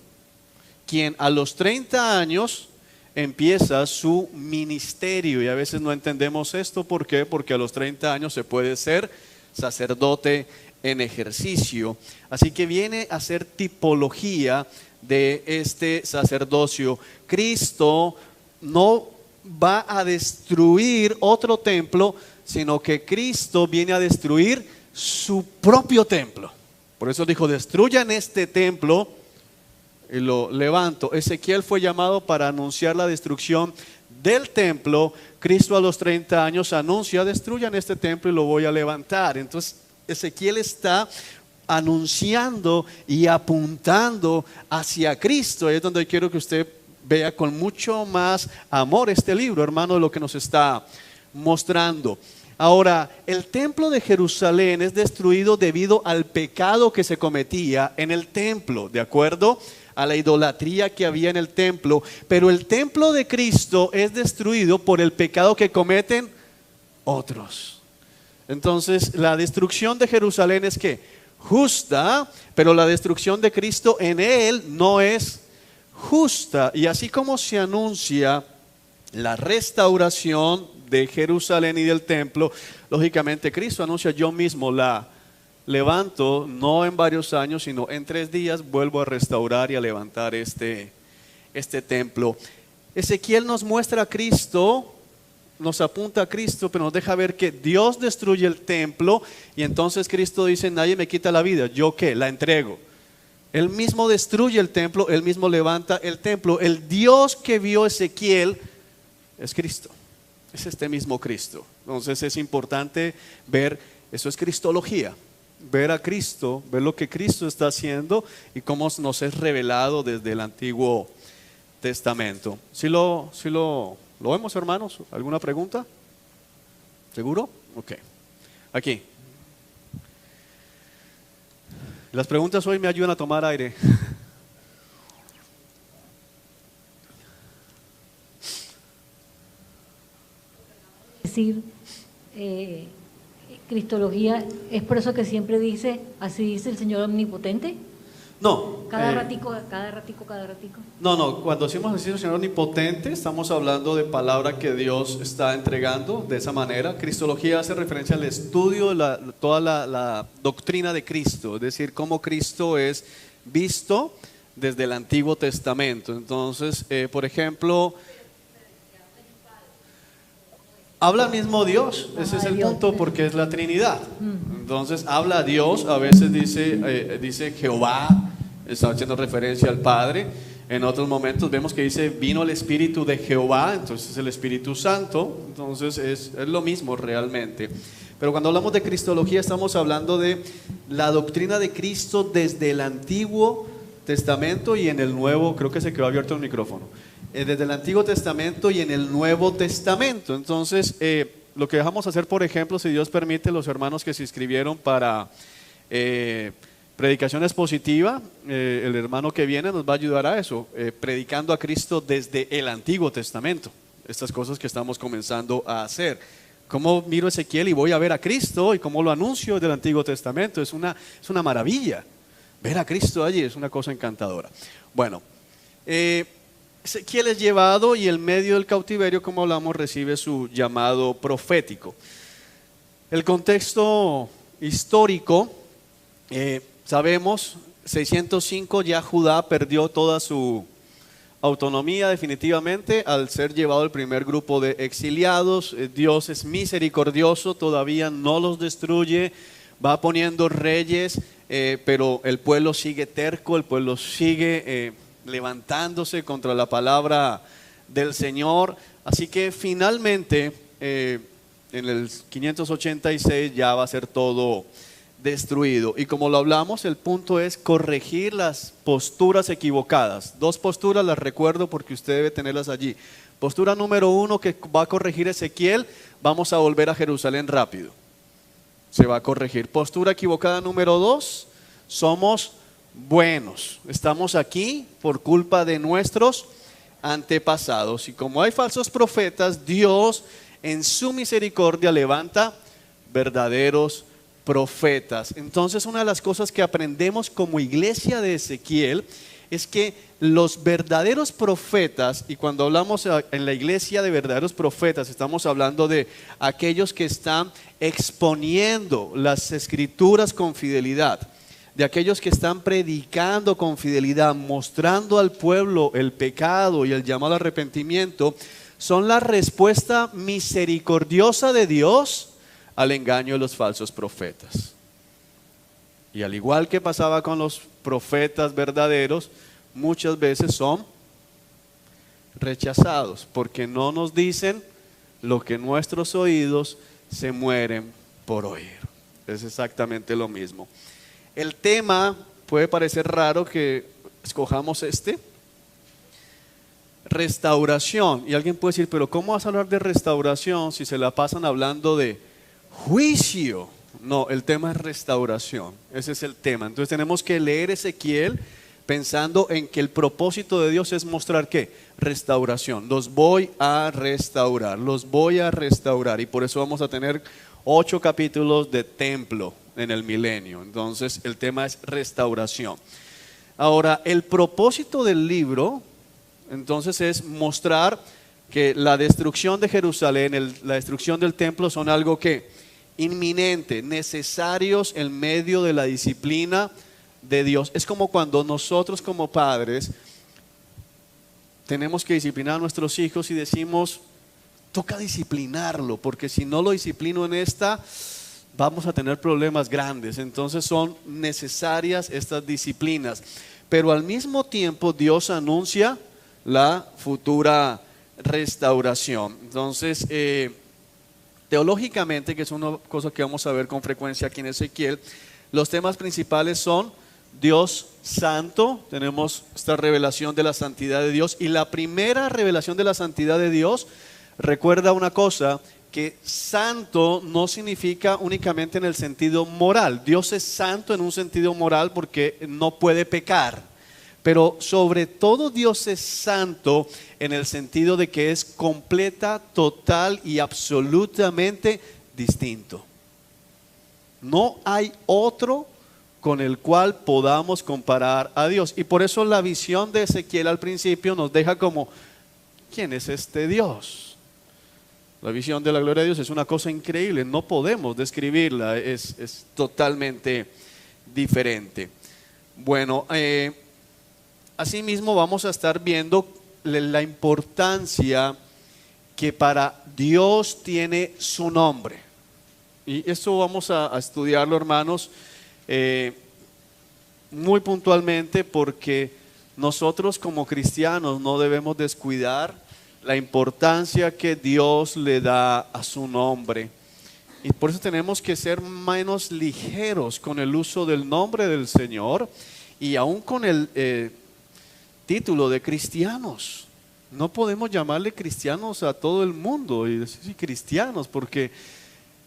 quien a los 30 años empieza su ministerio. Y a veces no entendemos esto. ¿Por qué? Porque a los 30 años se puede ser sacerdote en ejercicio. Así que viene a ser tipología de este sacerdocio. Cristo no va a destruir otro templo, sino que Cristo viene a destruir su propio templo. Por eso dijo: destruyan este templo y lo levanto. Ezequiel fue llamado para anunciar la destrucción del templo. Cristo a los 30 años anuncia: destruyan este templo y lo voy a levantar. Entonces Ezequiel está anunciando y apuntando hacia Cristo. Ahí es donde quiero que usted vea con mucho más amor este libro, hermano, de lo que nos está mostrando. Ahora, el templo de Jerusalén es destruido debido al pecado que se cometía en el templo, de acuerdo a la idolatría que había en el templo. Pero el templo de Cristo es destruido por el pecado que cometen otros. Entonces, la destrucción de Jerusalén es que justa, pero la destrucción de Cristo en él no es justa. Y así como se anuncia la restauración de Jerusalén y del templo, lógicamente Cristo anuncia: yo mismo la levanto, no en varios años, sino en 3 días vuelvo a restaurar y a levantar este templo. Ezequiel nos muestra a Cristo, nos apunta a Cristo, pero nos deja ver que Dios destruye el templo, y entonces Cristo dice: nadie me quita la vida, ¿yo qué? La entrego. Él mismo destruye el templo, él mismo levanta el templo. El Dios que vio Ezequiel es Cristo, es este mismo Cristo. Entonces es importante ver, eso es cristología, ver a Cristo, ver lo que Cristo está haciendo y cómo nos es revelado desde el Antiguo Testamento. ¿Sí lo vemos, hermanos? ¿Alguna pregunta? ¿Seguro? Ok. Aquí. Las preguntas hoy me ayudan a tomar aire. Decir, cristología, ¿es por eso que siempre dice: así dice el Señor omnipotente? No, Cada ratico, cada ratico, cada ratico. No, cuando decimos así, Señor omnipotente, estamos hablando de palabra que Dios está entregando de esa manera. Cristología hace referencia al estudio de toda la doctrina de Cristo, es decir, cómo Cristo es visto desde el Antiguo Testamento. Entonces, por ejemplo, habla mismo Dios, ese es el punto, porque es la Trinidad. Entonces habla Dios, a veces dice Jehová, está haciendo referencia al Padre. En otros momentos vemos que dice vino el Espíritu de Jehová, entonces es el Espíritu Santo. Entonces es lo mismo realmente. Pero cuando hablamos de cristología estamos hablando de la doctrina de Cristo desde el Antiguo Testamento y en el Nuevo. Creo que se quedó abierto el micrófono. Desde el Antiguo Testamento y en el Nuevo Testamento. Entonces, lo que dejamos hacer, por ejemplo, si Dios permite, los hermanos que se inscribieron para predicación expositiva, el hermano que viene nos va a ayudar a eso, predicando a Cristo desde el Antiguo Testamento. Estas cosas que estamos comenzando a hacer. ¿Cómo miro Ezequiel y voy a ver a Cristo y cómo lo anuncio desde el Antiguo Testamento? Es una maravilla. Ver a Cristo allí es una cosa encantadora. Bueno, Ezequiel es llevado y el medio del cautiverio, como hablamos, recibe su llamado profético. El contexto histórico, sabemos, 605 ya Judá perdió toda su autonomía definitivamente al ser llevado el primer grupo de exiliados. Dios es misericordioso, todavía no los destruye, va poniendo reyes, pero el pueblo sigue terco, el pueblo sigue levantándose contra la palabra del Señor. Así que finalmente en el 586 ya va a ser todo destruido. Y como lo hablamos, el punto es corregir las posturas equivocadas. Dos posturas las recuerdo porque usted debe tenerlas allí. Postura número 1 que va a corregir Ezequiel: vamos a volver a Jerusalén rápido. Se va a corregir. Postura equivocada número 2: somos buenos, estamos aquí por culpa de nuestros antepasados. Y como hay falsos profetas, Dios en su misericordia levanta verdaderos profetas. Entonces, una de las cosas que aprendemos como iglesia de Ezequiel es que los verdaderos profetas, y cuando hablamos en la iglesia de verdaderos profetas, estamos hablando de aquellos que están exponiendo las escrituras con fidelidad, de aquellos que están predicando con fidelidad, mostrando al pueblo el pecado y el llamado al arrepentimiento, son la respuesta misericordiosa de Dios al engaño de los falsos profetas. Y al igual que pasaba con los profetas verdaderos, muchas veces son rechazados porque no nos dicen lo que nuestros oídos se mueren por oír. Es exactamente lo mismo. El tema puede parecer raro que escojamos restauración. Y alguien puede decir, pero ¿cómo vas a hablar de restauración si se la pasan hablando de juicio? No, el tema es restauración. Ese es el tema. Entonces tenemos que leer Ezequiel pensando en que el propósito de Dios es mostrar ¿qué? Restauración. Los voy a restaurar, los voy a restaurar. Y por eso vamos a tener 8 capítulos de templo en el milenio. Entonces el tema es restauración. Ahora, el propósito del libro entonces es mostrar que la destrucción de Jerusalén, la destrucción del templo son algo que inminente, necesarios en medio de la disciplina de Dios. Es como cuando nosotros como padres tenemos que disciplinar a nuestros hijos y decimos, toca disciplinarlo, porque si no lo disciplino en esta, vamos a tener problemas grandes. Entonces son necesarias estas disciplinas, pero al mismo tiempo Dios anuncia la futura restauración. Entonces teológicamente, que es una cosa que vamos a ver con frecuencia aquí en Ezequiel, los temas principales son Dios santo. Tenemos esta revelación de la santidad de Dios, y la primera revelación de la santidad de Dios recuerda una cosa, que santo no significa únicamente en el sentido moral. Dios es santo en un sentido moral porque no puede pecar, pero sobre todo Dios es santo en el sentido de que es completa, total y absolutamente distinto. No hay otro con el cual podamos comparar a Dios. Y por eso la visión de Ezequiel al principio nos deja como, ¿quién es este Dios? La visión de la gloria de Dios es una cosa increíble, no podemos describirla, es totalmente diferente. Bueno, asimismo vamos a estar viendo la importancia que para Dios tiene su nombre. Y esto vamos a estudiarlo, hermanos, muy puntualmente, porque nosotros como cristianos no debemos descuidar la importancia que Dios le da a su nombre. Y por eso tenemos que ser menos ligeros con el uso del nombre del Señor y aún con el título de cristianos. No podemos llamarle cristianos a todo el mundo y decir cristianos, porque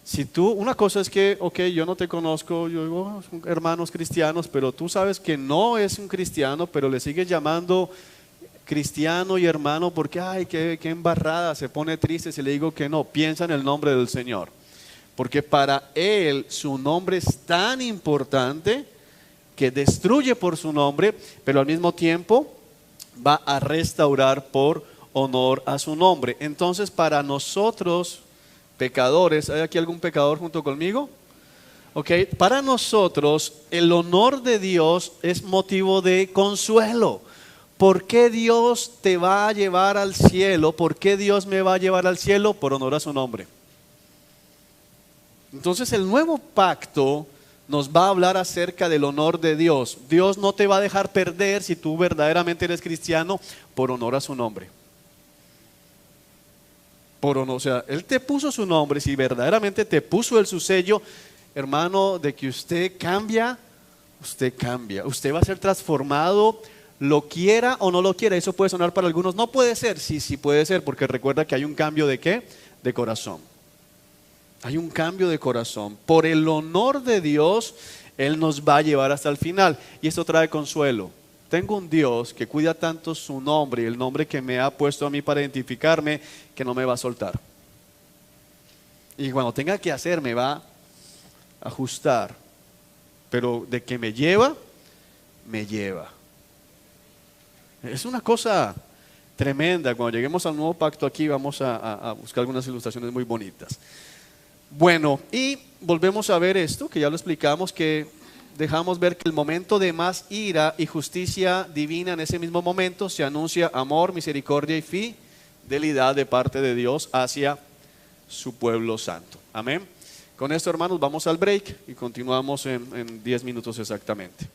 si tú, una cosa es que, ok, yo no te conozco, yo digo, son hermanos cristianos, pero tú sabes que no es un cristiano, pero le sigues llamando cristiano y hermano porque, ay, qué embarrada, se pone triste si le digo que no, piensa en el nombre del Señor. Porque para Él su nombre es tan importante que destruye por su nombre, pero al mismo tiempo va a restaurar por honor a su nombre. Entonces, para nosotros, pecadores, ¿hay aquí algún pecador junto conmigo? Ok, para nosotros el honor de Dios es motivo de consuelo. ¿Por qué Dios te va a llevar al cielo? ¿Por qué Dios me va a llevar al cielo? Por honor a su nombre. Entonces el nuevo pacto nos va a hablar acerca del honor de Dios. Dios no te va a dejar perder si tú verdaderamente eres cristiano por honor a su nombre. Por honor, o sea, Él te puso su nombre, si verdaderamente te puso Él su sello, hermano, de que usted cambia, usted va a ser transformado, lo quiera o no lo quiera. Eso puede sonar para algunos, no puede ser, sí puede ser, porque recuerda que hay un cambio de ¿qué? De corazón. Hay un cambio de corazón. Por el honor de Dios, Él nos va a llevar hasta el final. Y esto trae consuelo. Tengo un Dios que cuida tanto su nombre y el nombre que me ha puesto a mí para identificarme, que no me va a soltar. Y cuando tenga que hacer, me va a ajustar. Pero de que me lleva, me lleva. Es una cosa tremenda. Cuando lleguemos al nuevo pacto aquí, vamos a buscar algunas ilustraciones muy bonitas. Bueno, y volvemos a ver esto, que ya lo explicamos, que dejamos ver que el momento de más ira y justicia divina, en ese mismo momento se anuncia amor, misericordia y fidelidad de parte de Dios hacia su pueblo santo. Amén. Con esto, hermanos, vamos al break y continuamos en 10 minutos exactamente.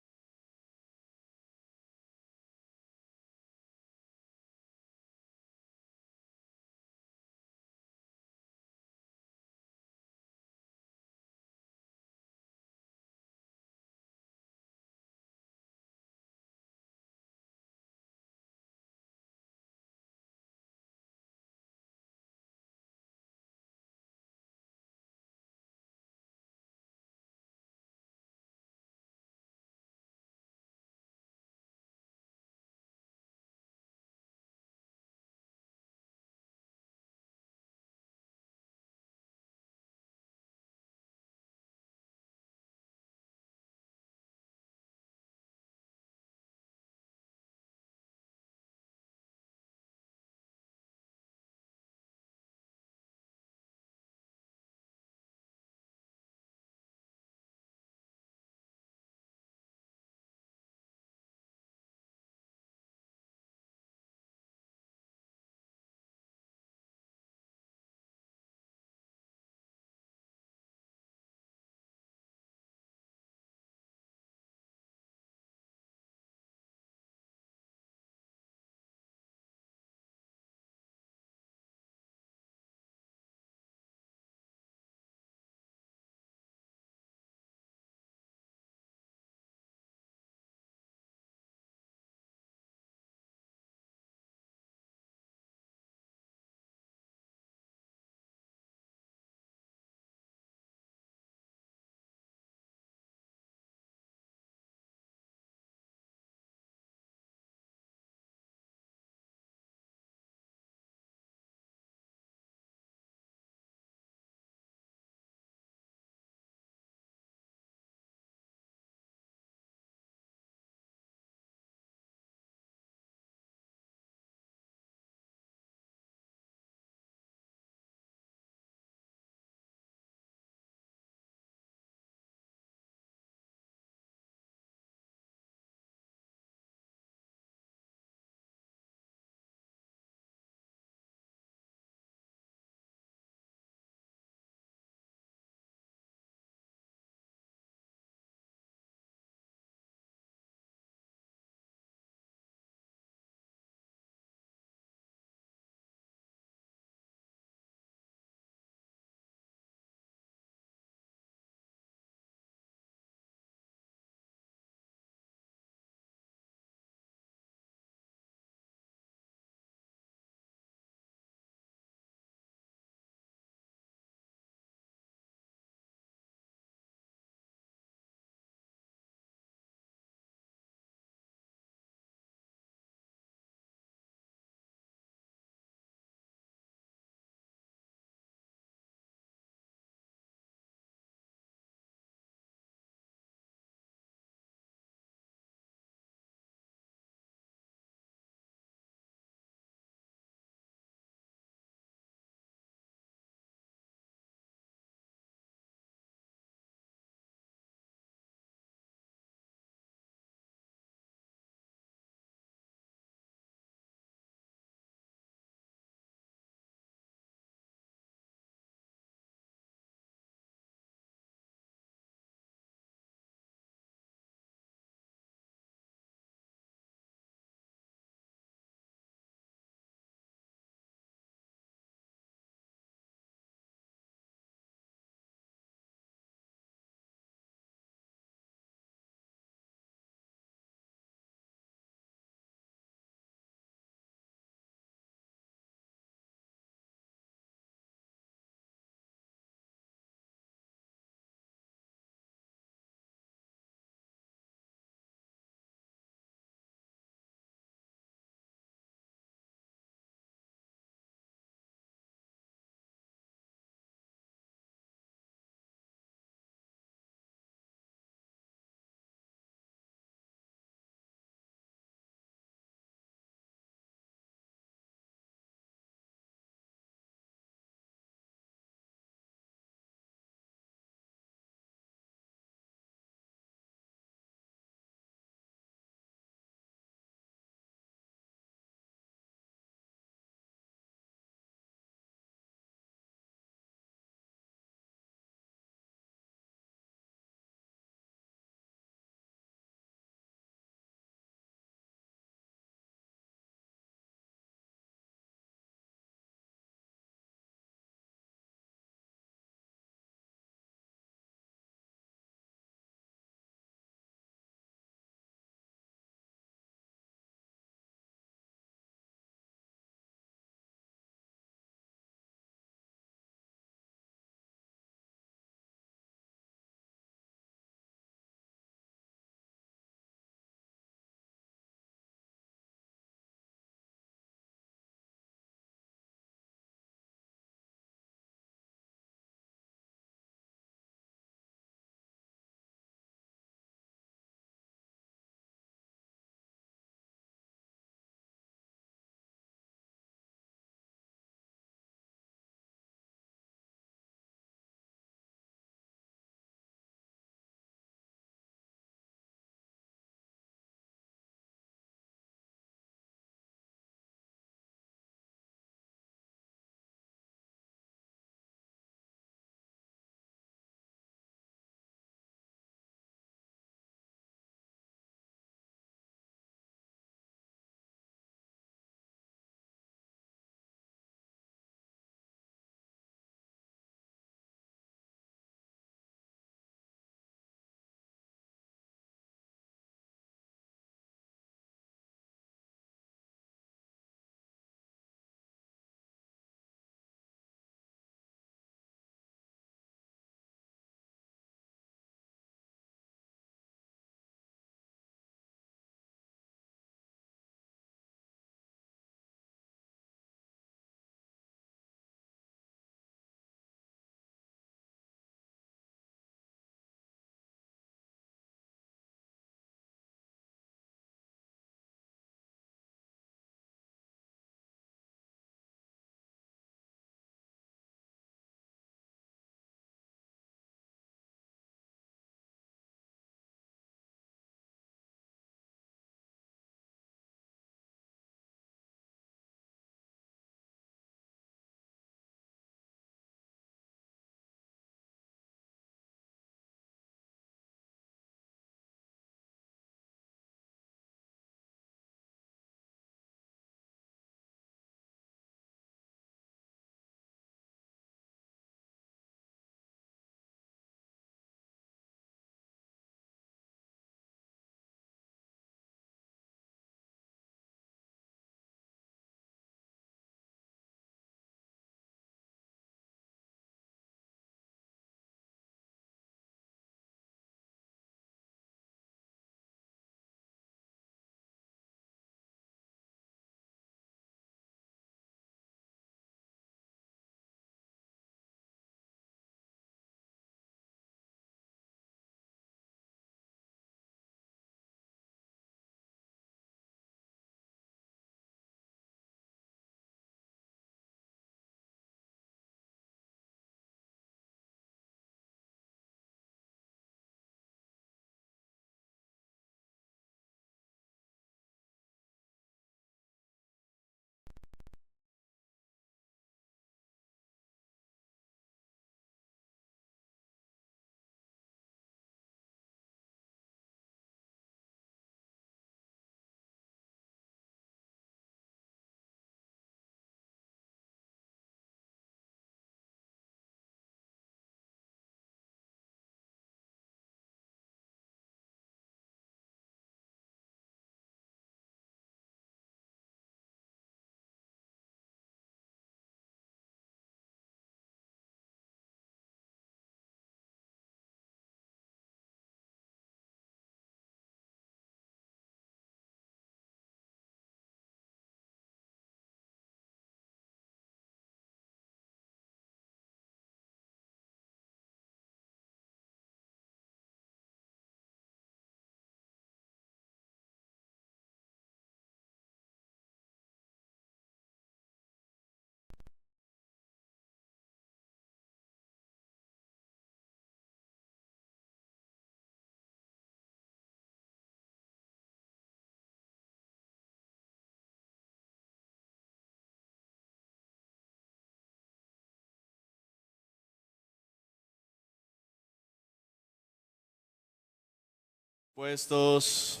Puestos.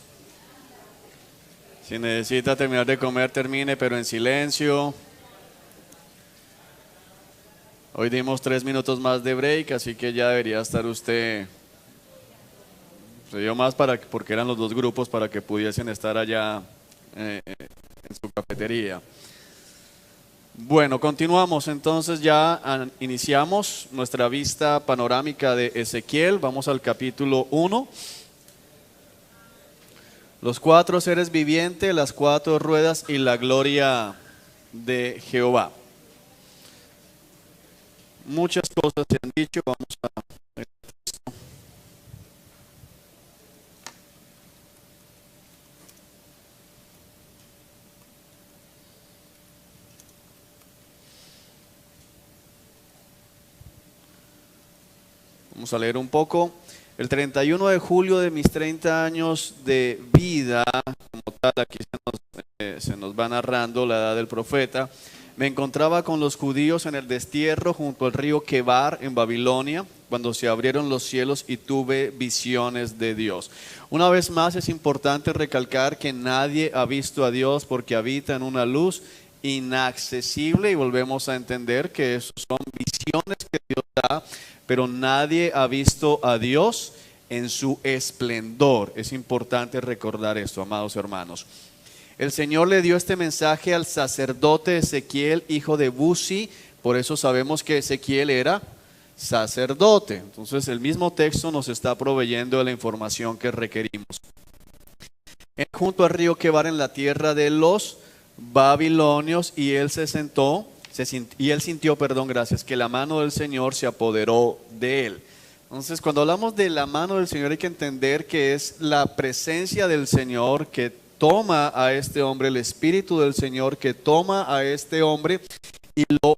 Si necesita terminar de comer, termine, pero en silencio. Hoy dimos 3 minutos más de break, así que ya debería estar usted. Se dio más porque eran los dos grupos para que pudiesen estar allá en su cafetería. Bueno, continuamos entonces, iniciamos nuestra vista panorámica de Ezequiel. Vamos al capítulo 1. Los 4 seres vivientes, las 4 ruedas y la gloria de Jehová. Muchas cosas se han dicho, vamos a... Vamos a leer un poco. El 31 de julio de mis 30 años de vida, como tal, aquí se nos va narrando la edad del profeta, me encontraba con los judíos en el destierro junto al río Quebar en Babilonia, cuando se abrieron los cielos y tuve visiones de Dios. Una vez más es importante recalcar que nadie ha visto a Dios porque habita en una luz inaccesible, y volvemos a entender que esos son visiones que Dios da, pero nadie ha visto a Dios en su esplendor. Es importante recordar esto, amados hermanos. El Señor le dio este mensaje al sacerdote Ezequiel, hijo de Buzi, por eso sabemos que Ezequiel era sacerdote. Entonces el mismo texto nos está proveyendo de la información que requerimos. Junto al río Quebar en la tierra de los babilonios, y él sintió, que la mano del Señor se apoderó de él. Entonces, cuando hablamos de la mano del Señor, hay que entender que es la presencia del Señor que toma a este hombre, el Espíritu del Señor que toma a este hombre y lo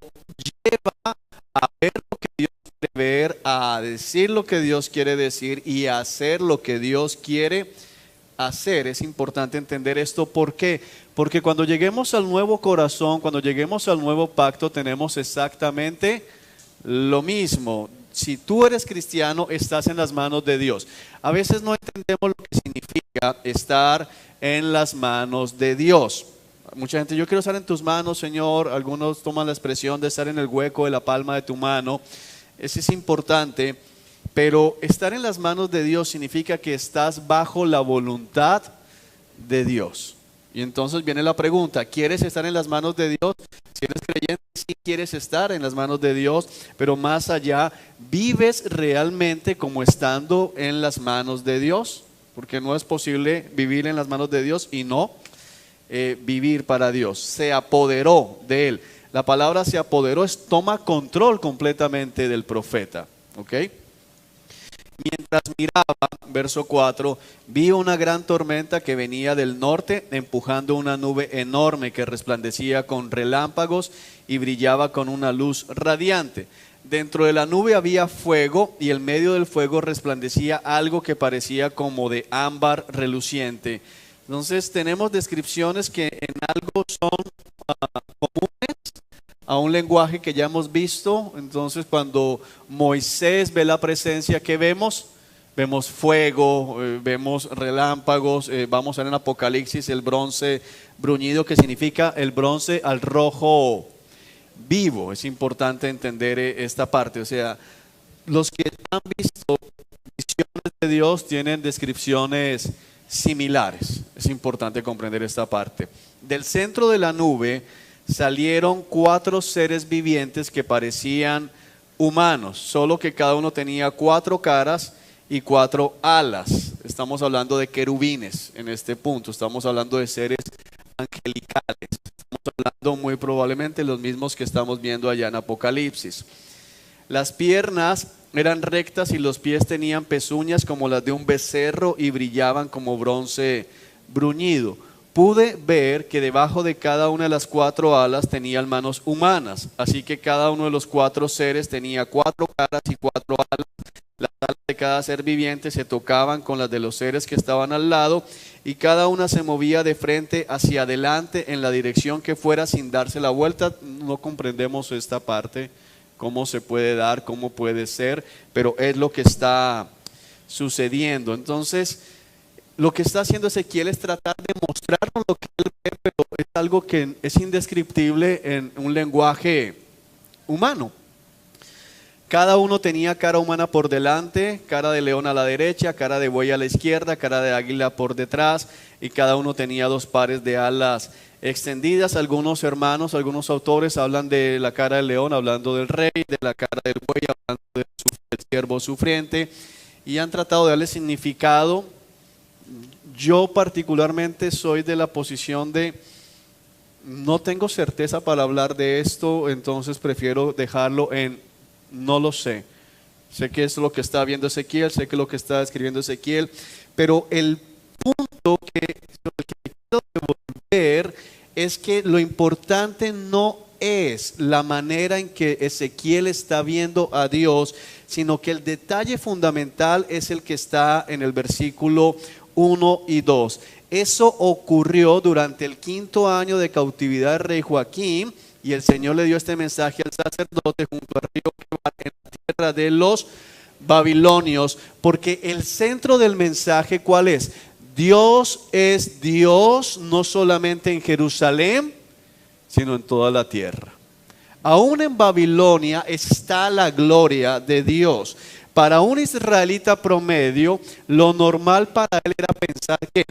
lleva a ver lo que Dios quiere ver, a decir lo que Dios quiere decir y a hacer lo que Dios quiere hacer. Es importante entender esto. ¿Por qué? Porque cuando lleguemos al nuevo corazón, cuando lleguemos al nuevo pacto, tenemos exactamente lo mismo. Si tú eres cristiano, estás en las manos de Dios. A veces no entendemos lo que significa estar en las manos de Dios. Mucha gente, yo quiero estar en tus manos, Señor. Algunos toman la expresión de estar en el hueco de la palma de tu mano. Eso es importante. Pero estar en las manos de Dios significa que estás bajo la voluntad de Dios. Y entonces viene la pregunta, ¿quieres estar en las manos de Dios? Si eres creyente, sí quieres estar en las manos de Dios, pero más allá, ¿vives realmente como estando en las manos de Dios? Porque no es posible vivir en las manos de Dios y no vivir para Dios. Se apoderó de él. La palabra se apoderó es toma control completamente del profeta. ¿Ok? Mientras miraba, verso 4, vi una gran tormenta que venía del norte, empujando una nube enorme que resplandecía con relámpagos y brillaba con una luz radiante. Dentro de la nube había fuego, y en medio del fuego resplandecía algo que parecía como de ámbar reluciente. Entonces tenemos descripciones que en algo son comunes a un lenguaje que ya hemos visto. Entonces cuando Moisés ve la presencia, ¿qué vemos? Vemos fuego, vemos relámpagos, vamos a ver en Apocalipsis el bronce bruñido, que significa el bronce al rojo vivo. Es importante entender esta parte. O sea, los que han visto visiones de Dios tienen descripciones similares. Es importante comprender esta parte. Del centro de la nube salieron 4 seres vivientes que parecían humanos, solo que cada uno tenía 4 caras y 4 alas. Estamos hablando de querubines en este punto, estamos hablando de seres angelicales, estamos hablando muy probablemente los mismos que estamos viendo allá en Apocalipsis. Las piernas eran rectas y los pies tenían pezuñas como las de un becerro y brillaban como bronce bruñido. Pude ver que debajo de cada una de las 4 alas tenían manos humanas, así que cada uno de los 4 seres tenía 4 caras y 4 alas. Las alas de cada ser viviente se tocaban con las de los seres que estaban al lado, y cada una se movía de frente hacia adelante en la dirección que fuera sin darse la vuelta. No comprendemos esta parte, cómo se puede dar, cómo puede ser, pero es lo que está sucediendo. Entonces, lo que está haciendo Ezequiel es tratar de mostrarnos lo que él ve, pero es algo que es indescriptible en un lenguaje humano. Cada uno tenía cara humana por delante, cara de león a la derecha, cara de buey a la izquierda, cara de águila por detrás, y cada uno tenía 2 pares de alas extendidas. Algunos hermanos, algunos autores hablan de la cara del león, hablando del rey, de la cara del buey, hablando del siervo sufriente, y han tratado de darle significado. Yo particularmente soy de la posición de no tengo certeza para hablar de esto, entonces prefiero dejarlo en no lo sé. Sé que es lo que está viendo Ezequiel, sé que es lo que está escribiendo Ezequiel, pero el punto sobre el que quiero devolver es que lo importante no es la manera en que Ezequiel está viendo a Dios, sino que el detalle fundamental es el que está en el versículo 1 y 2. Eso ocurrió durante el 5.º año de cautividad del rey Joaquín, y el Señor le dio este mensaje al sacerdote junto al río Quebar, en la tierra de los babilonios, porque el centro del mensaje, ¿cuál es? Dios es Dios no solamente en Jerusalén, sino en toda la tierra. Aún en Babilonia está la gloria de Dios. Para un israelita promedio, lo normal para él era pensar que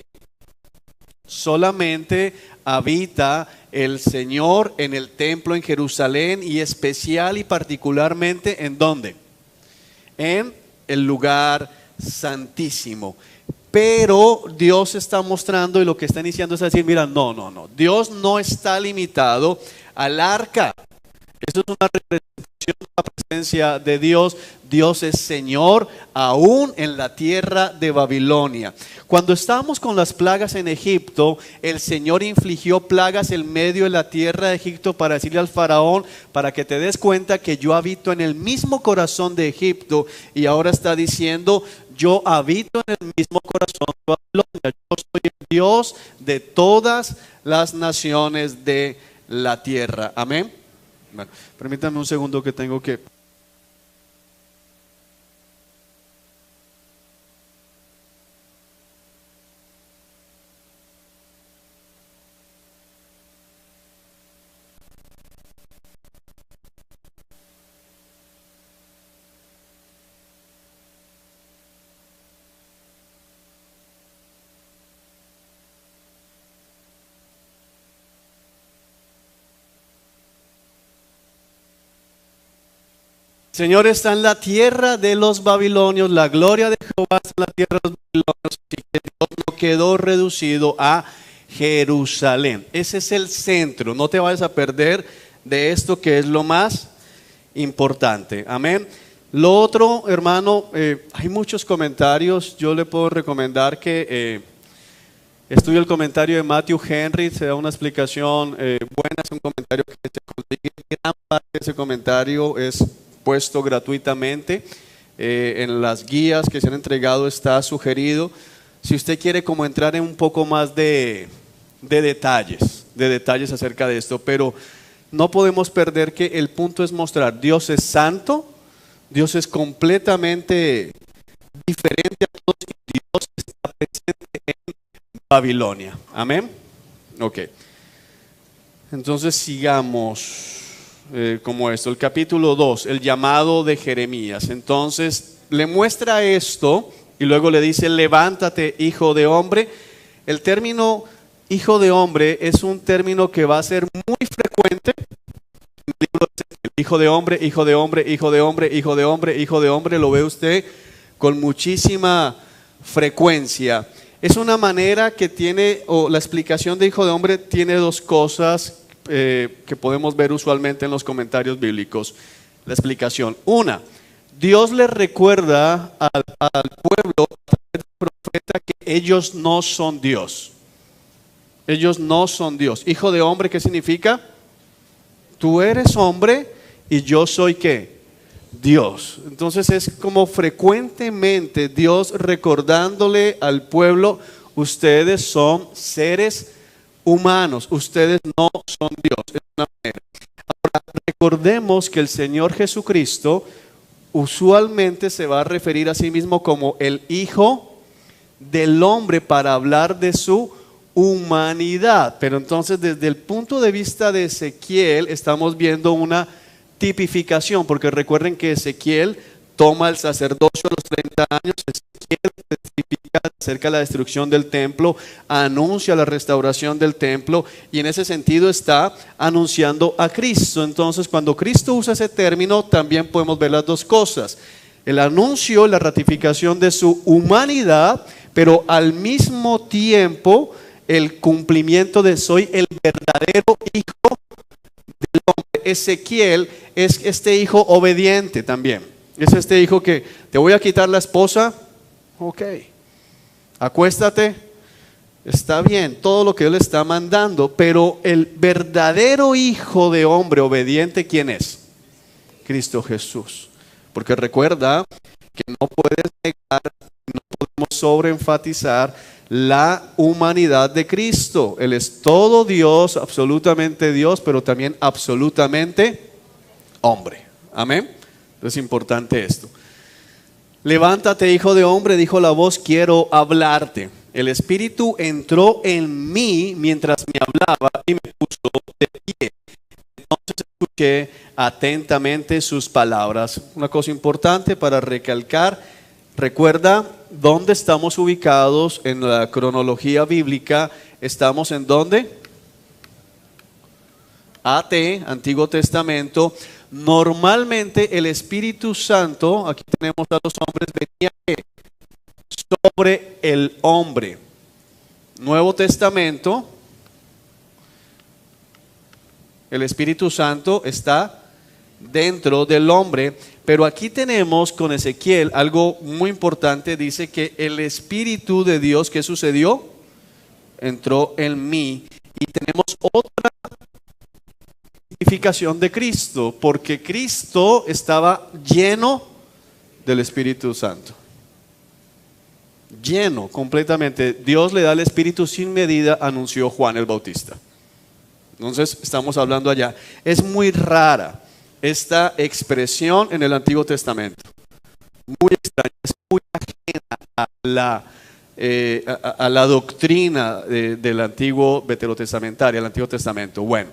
solamente habita el Señor en el templo en Jerusalén, y especial y particularmente ¿en dónde? En el lugar santísimo. Pero Dios está mostrando, y lo que está iniciando es decir, mira, no, Dios no está limitado al arca. Esto es una representación de la presencia de Dios. Dios es Señor aún en la tierra de Babilonia. Cuando estábamos con las plagas en Egipto, el Señor infligió plagas en medio de la tierra de Egipto para decirle al faraón, para que te des cuenta que yo habito en el mismo corazón de Egipto. Y ahora está diciendo, yo habito en el mismo corazón de Babilonia. Yo soy el Dios de todas las naciones de la tierra. Amén. Bueno, permítanme un segundo que tengo que... Señor está en la tierra de los babilonios, la gloria de Jehová está en la tierra de los babilonios, así que Dios no quedó reducido a Jerusalén. Ese es el centro, no te vayas a perder de esto que es lo más importante. Amén. Lo otro, hermano, hay muchos comentarios. Yo le puedo recomendar que estudie el comentario de Matthew Henry, se da una explicación buena, es un comentario que se consigue, gran parte de ese comentario es puesto gratuitamente en las guías que se han entregado, está sugerido. Si usted quiere como entrar en un poco más de detalles acerca de esto, pero no podemos perder que el punto es mostrar, Dios es santo, Dios es completamente diferente a todos y Dios está presente en Babilonia. Amén. Ok. Entonces sigamos. Como esto, el capítulo 2, el llamado de Jeremías. Entonces le muestra esto y luego le dice, levántate, hijo de hombre. El término hijo de hombre es un término que va a ser muy frecuente en el libro de Ezequiel. Hijo de hombre, hijo de hombre, hijo de hombre, hijo de hombre, hijo de hombre, lo ve usted con muchísima frecuencia. Es una manera que tiene, o la explicación de hijo de hombre tiene 2 cosas que podemos ver usualmente en los comentarios bíblicos. La explicación: una, Dios le recuerda al pueblo a través del profeta que ellos no son Dios. Ellos no son Dios. Hijo de hombre, ¿qué significa? Tú eres hombre y yo soy ¿qué? Dios. Entonces es como frecuentemente Dios recordándole al pueblo, ustedes son seres humanos, ustedes no son Dios. Es una manera. Ahora, recordemos que el Señor Jesucristo usualmente se va a referir a sí mismo como el Hijo del hombre para hablar de su humanidad. Pero entonces desde el punto de vista de Ezequiel estamos viendo una tipificación, porque recuerden que Ezequiel toma el sacerdocio a los 30 años, Ezequiel testifica acerca de la destrucción del templo, anuncia la restauración del templo y en ese sentido está anunciando a Cristo. Entonces cuando Cristo usa ese término también podemos ver las dos cosas, el anuncio, la ratificación de su humanidad, pero al mismo tiempo el cumplimiento de soy el verdadero hijo del hombre. Ezequiel es este hijo obediente también. Es este hijo que te voy a quitar la esposa, ok, acuéstate, está bien, todo lo que Él está mandando, pero el verdadero hijo de hombre obediente, ¿quién es? Cristo Jesús. Porque recuerda que no puedes negar, no podemos sobreenfatizar la humanidad de Cristo. Él es todo Dios, absolutamente Dios, pero también absolutamente hombre. Amén. Es importante esto. Levántate, hijo de hombre, dijo la voz, quiero hablarte. El Espíritu entró en mí mientras me hablaba y me puso de pie. Entonces escuché atentamente sus palabras. Una cosa importante para recalcar, recuerda dónde estamos ubicados en la cronología bíblica. ¿Estamos en dónde? AT, Antiguo Testamento. Normalmente el Espíritu Santo, aquí tenemos a los hombres, venía sobre el hombre. Nuevo Testamento, el Espíritu Santo está dentro del hombre, pero aquí tenemos con Ezequiel algo muy importante, dice que el Espíritu de Dios, ¿qué sucedió? Entró en mí y tenemos otra identificación de Cristo, porque Cristo estaba lleno del Espíritu Santo. Lleno completamente. Dios le da el Espíritu sin medida, anunció Juan el Bautista. Entonces estamos hablando allá. Es muy rara esta expresión en el Antiguo Testamento. Muy extraña, es muy ajena a la doctrina del Antiguo Veterotestamentario, el Antiguo Testamento. Bueno,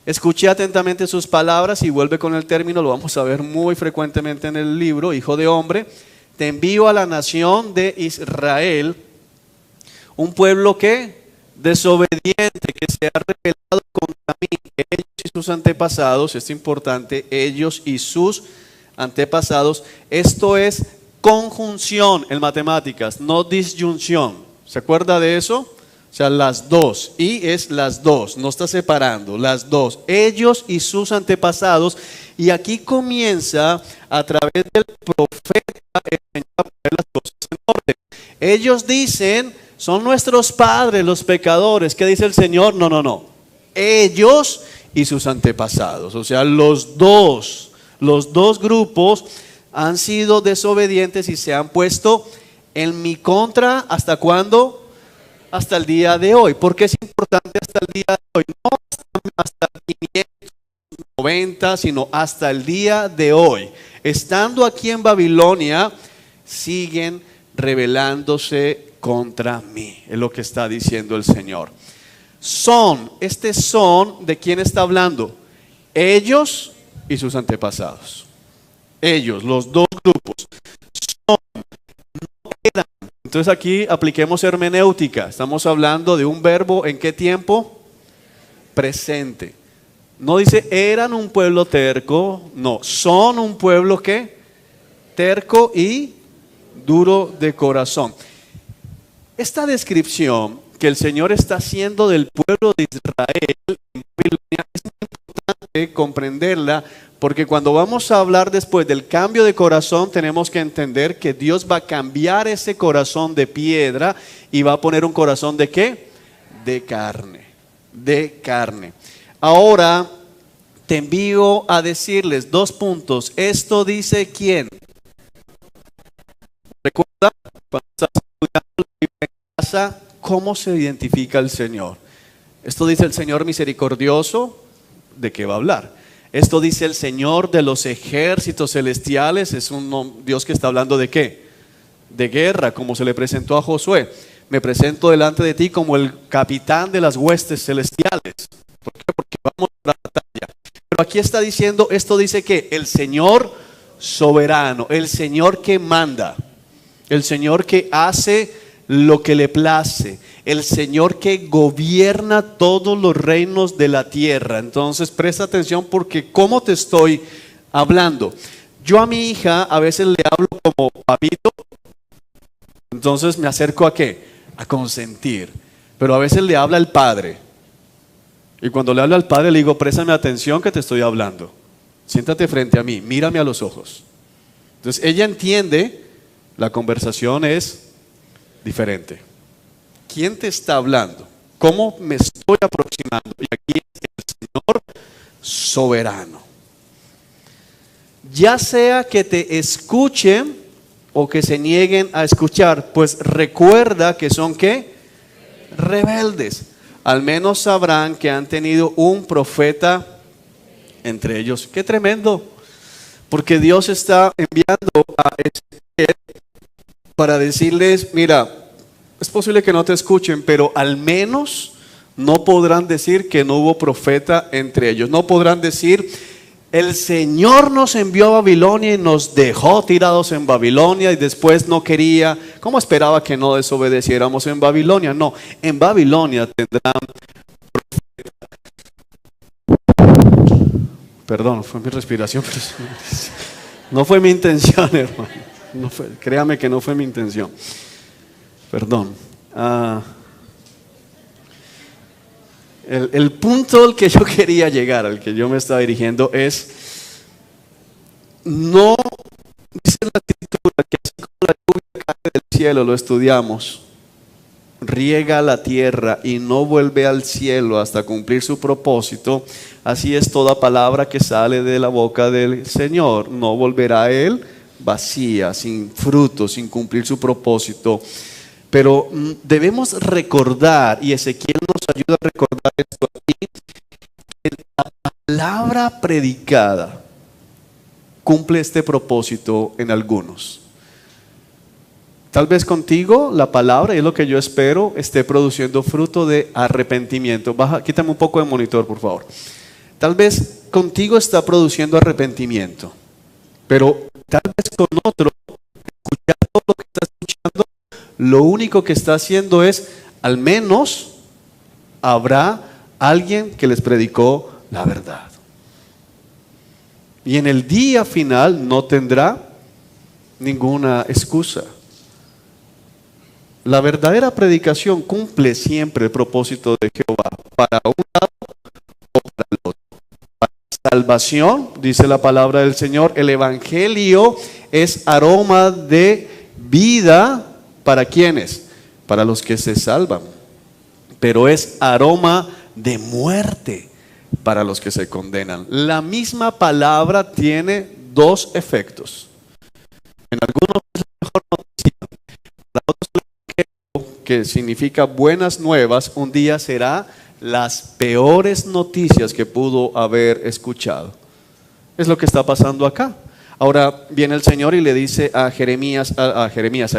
escuché atentamente sus palabras y vuelve con el término, lo vamos a ver muy frecuentemente en el libro, hijo de hombre, te envío a la nación de Israel, un pueblo que desobediente, que se ha rebelado contra mí, ellos y sus antepasados, es importante, ellos y sus antepasados, esto es conjunción en matemáticas, no disyunción, ¿se acuerda de eso? O sea, las dos, y es las dos, no está separando, las dos, ellos y sus antepasados, y aquí comienza a través del profeta el Señor a poner las cosas en orden. Ellos dicen, son nuestros padres los pecadores, ¿qué dice el Señor? No, no, no, ellos y sus antepasados, o sea, los dos grupos han sido desobedientes y se han puesto en mi contra, ¿hasta cuándo? Hasta el día de hoy. ¿Por qué es importante hasta el día de hoy? No hasta 590, sino hasta el día de hoy. Estando aquí en Babilonia, siguen rebelándose contra mí. Es lo que está diciendo el Señor. Este son, ¿de quién está hablando? Ellos y sus antepasados. Ellos, los dos grupos. Son, no eran. Entonces aquí apliquemos hermenéutica. Estamos hablando de un verbo ¿en qué tiempo? Presente. No dice eran un pueblo terco, no, son un pueblo ¿qué? Terco y duro de corazón. Esta descripción que el Señor está haciendo del pueblo de Israel en Babilonia es muy importante comprenderla, porque cuando vamos a hablar después del cambio de corazón, tenemos que entender que Dios va a cambiar ese corazón de piedra y va a poner un corazón ¿de qué? De carne, de carne. Ahora te envío a decirles 2 puntos. Esto dice ¿quién? Recuerda, cuando estás estudiando la Biblia en casa, ¿cómo se identifica el Señor? Esto dice el Señor misericordioso, ¿de qué va a hablar? Esto dice el Señor de los ejércitos celestiales, es un Dios que está hablando ¿de qué? de guerra, como se le presentó a Josué. Me presento delante de ti como el capitán de las huestes celestiales. ¿Por qué? Porque vamos a la batalla. Pero aquí está diciendo, esto dice que el Señor soberano, el Señor que manda, el Señor que hace lo que le place, el Señor que gobierna todos los reinos de la tierra. Entonces presta atención, porque ¿cómo te estoy hablando? Yo a mi hija a veces le hablo como papito, entonces me acerco ¿a qué? A consentir. Pero a veces le habla el padre, y cuando le hablo al padre le digo, préstame atención que te estoy hablando, siéntate frente a mí, mírame a los ojos. Entonces ella entiende, la conversación es diferente. ¿Quién te está hablando? ¿Cómo me estoy aproximando? Y aquí es el Señor soberano. Ya sea que te escuchen o que se nieguen a escuchar, pues recuerda que son ¿qué? Rebeldes. Al menos sabrán que han tenido un profeta entre ellos. ¡Qué tremendo! Porque Dios está enviando a Ezequiel para decirles, mira, es posible que no te escuchen, pero al menos no podrán decir que no hubo profeta entre ellos. No podrán decir, el Señor nos envió a Babilonia y nos dejó tirados en Babilonia y después no quería. ¿Cómo esperaba que no desobedeciéramos en Babilonia? No, en Babilonia tendrán profeta. Perdón, fue mi respiración, pero no fue mi intención, hermano. No fue, créame que no fue mi intención. Perdón. El punto al que yo quería llegar, al que yo me estaba dirigiendo es, no, dice la escritura que así como la lluvia cae del cielo, lo estudiamos, riega la tierra y no vuelve al cielo hasta cumplir su propósito, así es toda palabra que sale de la boca del Señor, no volverá a Él vacía, sin fruto, sin cumplir su propósito. Pero debemos recordar, y Ezequiel nos ayuda a recordar esto aquí, que la palabra predicada cumple este propósito en algunos. Tal vez contigo la palabra, y es lo que yo espero, esté produciendo fruto de arrepentimiento. Quítame un poco de monitor, por favor. Tal vez contigo está produciendo arrepentimiento, pero tal vez con otro, escuchando lo que está escuchando, lo único que está haciendo es, al menos habrá alguien que les predicó la verdad. Y en el día final no tendrá ninguna excusa. La verdadera predicación cumple siempre el propósito de Jehová, para un lado o para el otro. Para salvación, dice la palabra del Señor, el evangelio es aroma de vida. ¿Para quiénes? Para los que se salvan. Pero es aroma de muerte para los que se condenan. La misma palabra tiene dos efectos. En algunos es la mejor noticia, para otros el evangelio, que significa buenas nuevas, un día será las peores noticias que pudo haber escuchado. Es lo que está pasando acá. Ahora viene el Señor y le dice a Jeremías, a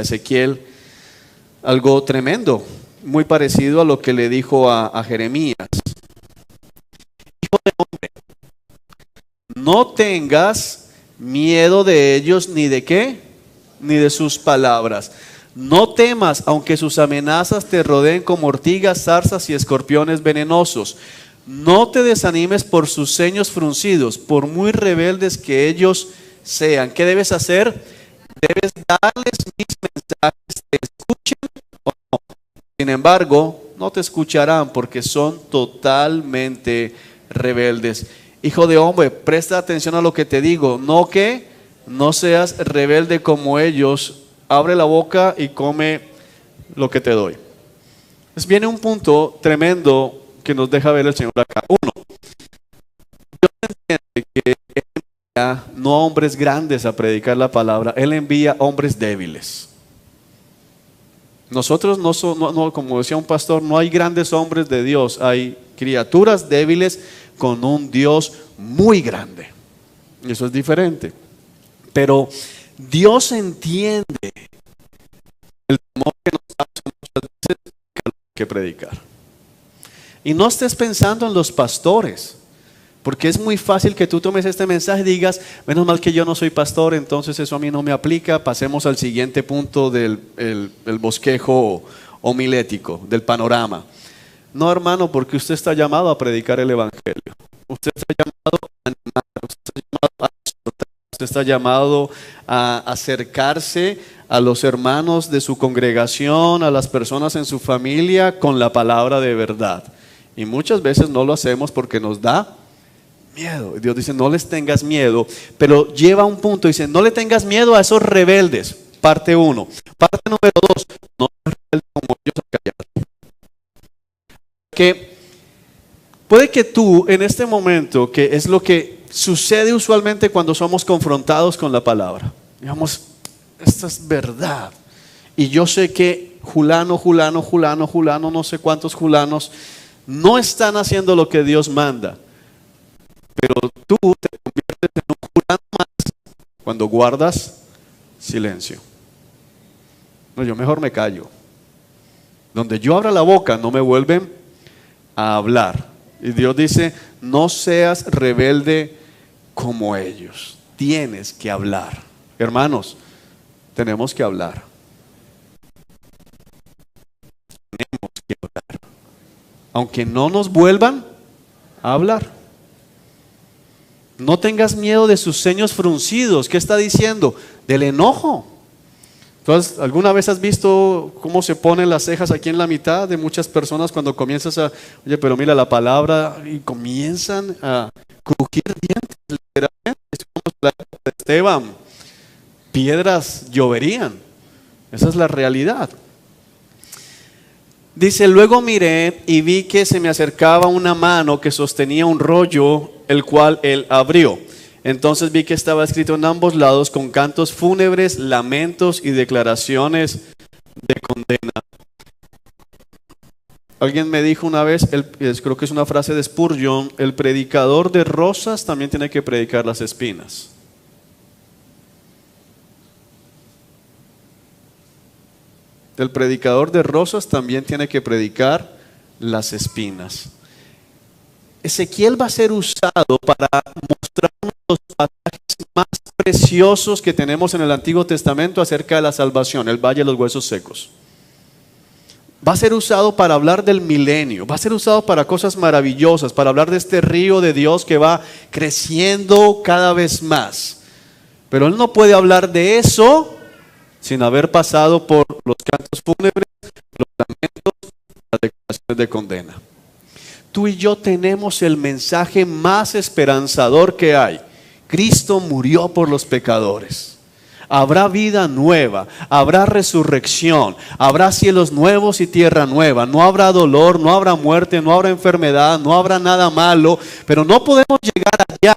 Ezequiel, algo tremendo, muy parecido a lo que le dijo a Jeremías. Hijo de hombre, no tengas miedo de ellos, ni de qué, ni de sus palabras. No temas, aunque sus amenazas te rodeen como ortigas, zarzas y escorpiones venenosos. No te desanimes por sus ceños fruncidos, por muy rebeldes que ellos sean. ¿Qué debes hacer? Debes darles mis mensajes, te escuchen o no. Sin embargo, no te escucharán porque son totalmente rebeldes. Hijo de hombre, presta atención a lo que te digo. No que no seas rebelde como ellos. Abre la boca y come lo que te doy. Entonces viene un punto tremendo que nos deja ver el Señor acá. Uno, Dios entiende que Él envía no a hombres grandes a predicar la palabra, Él envía a hombres débiles. Nosotros no, como decía un pastor, no hay grandes hombres de Dios, hay criaturas débiles con un Dios muy grande. Y eso es diferente. Pero Dios entiende que predicar. Y no estés pensando en los pastores, porque es muy fácil que tú tomes este mensaje y digas, menos mal que yo no soy pastor, entonces eso a mí no me aplica, pasemos al siguiente punto del el bosquejo homilético, del panorama. No, hermano, porque usted está llamado a predicar el evangelio. Usted está llamado a animar, usted está llamado a exhortar, usted está llamado a acercarse a los hermanos de su congregación, a las personas en su familia con la palabra de verdad. Y muchas veces no lo hacemos porque nos da miedo. Dios dice, no les tengas miedo, pero lleva a un punto, dice, no le tengas miedo a esos rebeldes. Parte 1. Parte número 2, no seas rebelde como ellos a callar. Que puede que tú en este momento, que es lo que sucede usualmente cuando somos confrontados con la palabra, digamos, esta es verdad. Y yo sé que Julano, no sé cuántos Julanos, no están haciendo lo que Dios manda. Pero tú te conviertes en un Julano más cuando guardas silencio. No, yo mejor me callo. Donde yo abra la boca no me vuelven a hablar. Y Dios dice, no seas rebelde como ellos. Tienes que hablar. Hermanos, tenemos que hablar. Tenemos que hablar. Aunque no nos vuelvan a hablar. No tengas miedo de sus ceños fruncidos. ¿Qué está diciendo? Del enojo. Entonces, ¿alguna vez has visto cómo se ponen las cejas aquí en la mitad de muchas personas cuando comienzas a, oye, pero mira la palabra, y comienzan a crujir dientes, literalmente? Es como la época de Esteban, piedras lloverían. Esa es la realidad. Dice, luego miré y vi que se me acercaba una mano que sostenía un rollo, el cual él abrió. Entonces vi que estaba escrito en ambos lados con cantos fúnebres, lamentos y declaraciones de condena. Alguien me dijo una vez, creo que es una frase de Spurgeon, el predicador de rosas también tiene que predicar las espinas. El predicador de rosas también tiene que predicar las espinas. Ezequiel va a ser usado para mostrarnos los pasajes más preciosos que tenemos en el Antiguo Testamento acerca de la salvación, el Valle de los Huesos Secos. Va a ser usado para hablar del milenio, va a ser usado para cosas maravillosas, para hablar de este río de Dios que va creciendo cada vez más. Pero él no puede hablar de eso sin haber pasado por los cantos fúnebres, los lamentos, las declaraciones de condena. Tú y yo tenemos el mensaje más esperanzador que hay. Cristo murió por los pecadores. Habrá vida nueva, habrá resurrección, habrá cielos nuevos y tierra nueva. No habrá dolor, no habrá muerte, no habrá enfermedad, no habrá nada malo. Pero no podemos llegar allá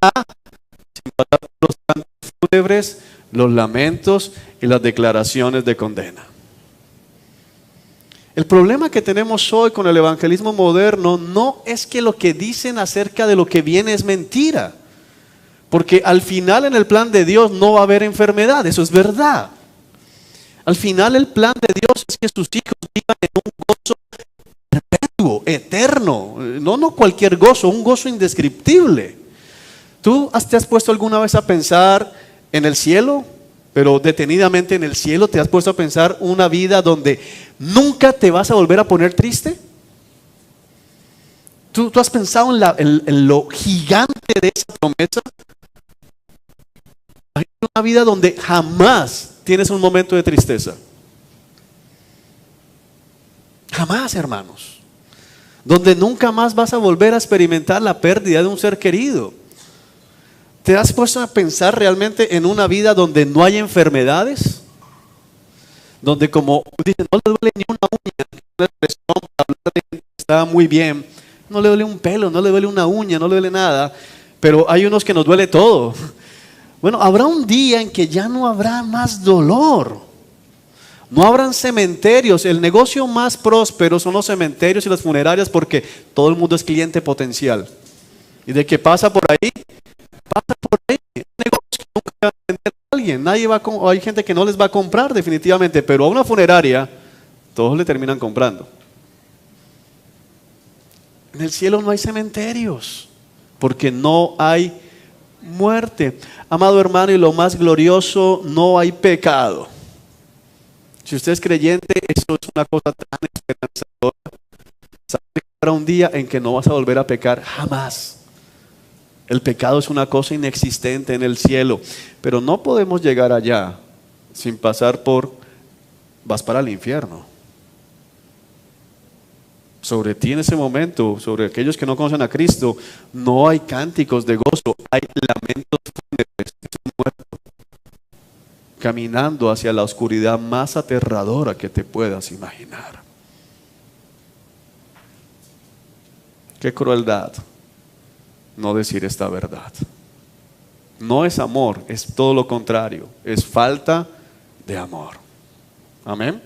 sin pasar por los cantos fúnebres, los lamentos y las declaraciones de condena. El problema que tenemos hoy con el evangelismo moderno no es que lo que dicen acerca de lo que viene es mentira, porque al final en el plan de Dios no va a haber enfermedad, eso es verdad. Al final el plan de Dios es que sus hijos vivan en un gozo perpetuo, eterno, no cualquier gozo, un gozo indescriptible. ¿Tú te has puesto alguna vez a pensar en el cielo? Pero detenidamente en el cielo, ¿te has puesto a pensar una vida donde nunca te vas a volver a poner triste? ¿Tú has pensado en lo gigante de esa promesa? Hay una vida donde jamás tienes un momento de tristeza. Jamás, hermanos. Donde nunca más vas a volver a experimentar la pérdida de un ser querido. ¿Te has puesto a pensar realmente en una vida donde no hay enfermedades? Donde, como dicen, no le duele ni una uña, una expresión para hablar de gente que está muy bien. No le duele un pelo, no le duele una uña, no le duele nada. Pero hay unos que nos duele todo. Bueno, habrá un día en que ya no habrá más dolor. No habrán cementerios. El negocio más próspero son los cementerios y las funerarias, porque todo el mundo es cliente potencial. Y de que pasa por ahí, pasa por ahí. Un negocio que nunca va a vender a alguien. Nadie va hay gente que no les va a comprar definitivamente, pero a una funeraria todos le terminan comprando. En el cielo no hay cementerios, porque no hay muerte. Amado hermano, y lo más glorioso, no hay pecado. Si usted es creyente, eso es una cosa tan esperanzadora. Sabe que habrá un día en que no vas a volver a pecar jamás. El pecado es una cosa inexistente en el cielo, pero no podemos llegar allá sin pasar por, vas para el infierno. Sobre ti en ese momento, sobre aquellos que no conocen a Cristo, no hay cánticos de gozo, hay lamentos fúnebres, caminando hacia la oscuridad más aterradora que te puedas imaginar. Qué crueldad no decir esta verdad. No es amor, es todo lo contrario, es falta de amor. Amén.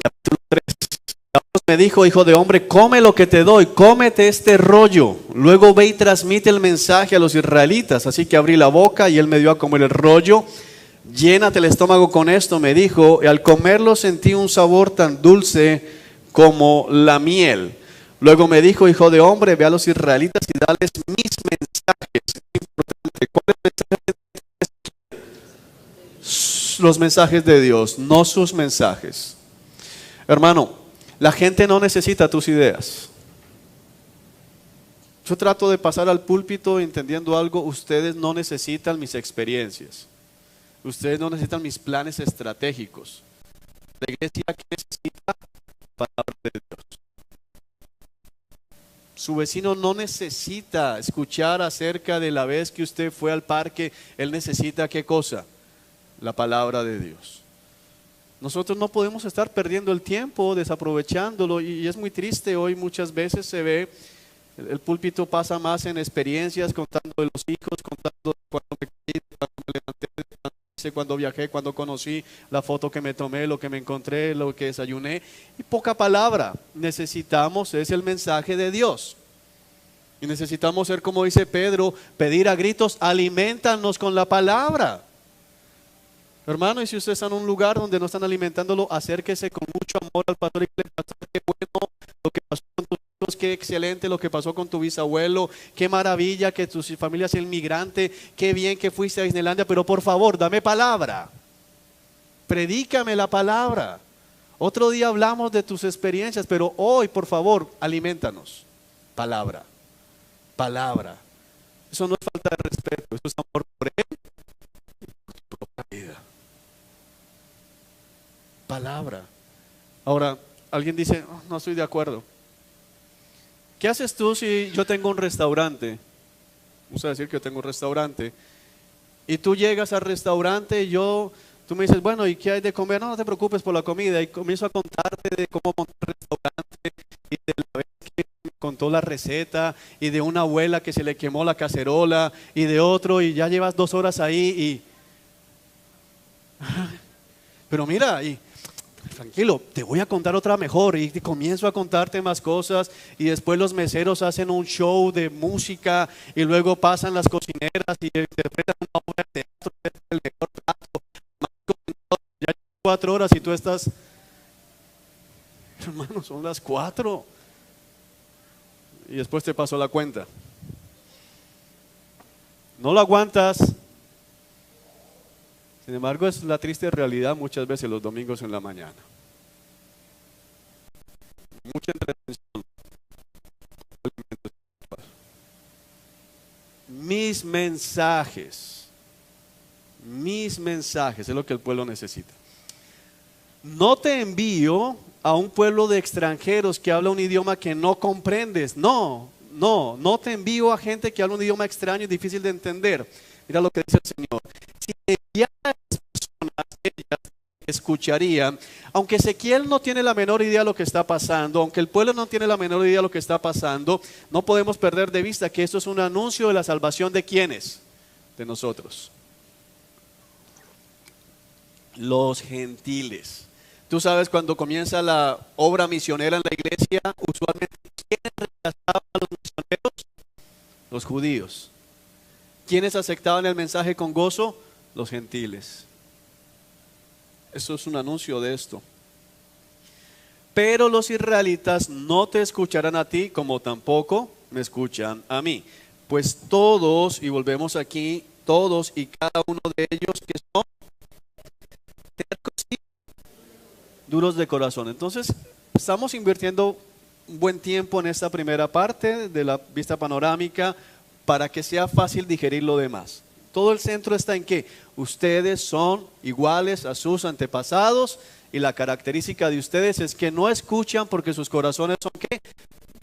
Capítulo 3. Dios me dijo: hijo de hombre, come lo que te doy, cómete este rollo. Luego ve y transmite el mensaje a los israelitas. Así que abrí la boca y él me dio a comer el rollo. Llénate el estómago con esto, me dijo, y al comerlo sentí un sabor tan dulce como la miel. Luego me dijo: hijo de hombre, ve a los israelitas y dales mis mensajes. Es importante. ¿Cuáles mensajes? Los mensajes de Dios, no sus mensajes. Hermano, la gente no necesita tus ideas. Yo trato de pasar al púlpito entendiendo algo. Ustedes no necesitan mis experiencias. Ustedes no necesitan mis planes estratégicos. La iglesia que necesita palabra de Dios. Su vecino no necesita escuchar acerca de la vez que usted fue al parque. Él necesita ¿qué cosa? La palabra de Dios. Nosotros no podemos estar perdiendo el tiempo, desaprovechándolo, y es muy triste. Hoy muchas veces se ve, el púlpito pasa más en experiencias, contando de los hijos, contando de cuando me caí, cuando me levanté, cuando viajé, cuando conocí, la foto que me tomé, lo que me encontré, lo que desayuné, y poca palabra. Necesitamos, es el mensaje de Dios. Y necesitamos ser como dice Pedro, pedir a gritos: alimentanos con la palabra. Hermano, y si usted está en un lugar donde no están alimentándolo, acérquese con mucho amor al pastor y le pastor: qué bueno lo que pasó con tus hijos, qué excelente lo que pasó con tu bisabuelo, qué maravilla que tu familia sea inmigrante, qué bien que fuiste a Disneylandia, pero por favor, dame palabra, predícame la palabra. Otro día hablamos de tus experiencias, pero hoy, por favor, alimentanos. Palabra, palabra. Eso no es falta de respeto, eso es amor por él y por tu propia vida. Palabra. Ahora, alguien dice: oh, no estoy de acuerdo. ¿Qué haces tú si yo tengo un restaurante? Vamos a decir que yo tengo un restaurante y tú llegas al restaurante y tú me dices: bueno, ¿y qué hay de comer? No, no te preocupes por la comida, y comienzo a contarte de cómo montar el restaurante y de la vez que me contó la receta y de una abuela que se le quemó la cacerola y de otro, y ya llevas 2 horas ahí pero mira, tranquilo, te voy a contar otra mejor, y comienzo a contarte más cosas, y después los meseros hacen un show de música, y luego pasan las cocineras y interpretan una obra de teatro, el mejor plato, ya 4 horas y tú estás, hermano, son las 4 y después te pasó la cuenta. No lo aguantas. Sin embargo, es la triste realidad muchas veces los domingos en la mañana. Mucha entretención. Mis mensajes es lo que el pueblo necesita. No te envío a un pueblo de extranjeros que habla un idioma que no comprendes. No te envío a gente que habla un idioma extraño y difícil de entender. Mira lo que dice el Señor. Si te enviara a las personas, ellas escucharían. Aunque Ezequiel no tiene la menor idea de lo que está pasando, aunque el pueblo no tiene la menor idea de lo que está pasando, no podemos perder de vista que esto es un anuncio de la salvación de ¿quiénes? De nosotros. Los gentiles. Tú sabes, cuando comienza la obra misionera en la iglesia, usualmente ¿quiénes rechazaban a los misioneros? Los judíos. ¿Quiénes aceptaban el mensaje con gozo? Los gentiles. Eso es un anuncio de esto. Pero los israelitas no te escucharán a ti, como tampoco me escuchan a mí. Pues todos, y volvemos aquí, todos y cada uno de ellos que son tercos y duros de corazón. Entonces, estamos invirtiendo un buen tiempo en esta primera parte de la vista panorámica para que sea fácil digerir lo demás. Todo el centro está en que ustedes son iguales a sus antepasados y la característica de ustedes es que no escuchan porque sus corazones son ¿qué?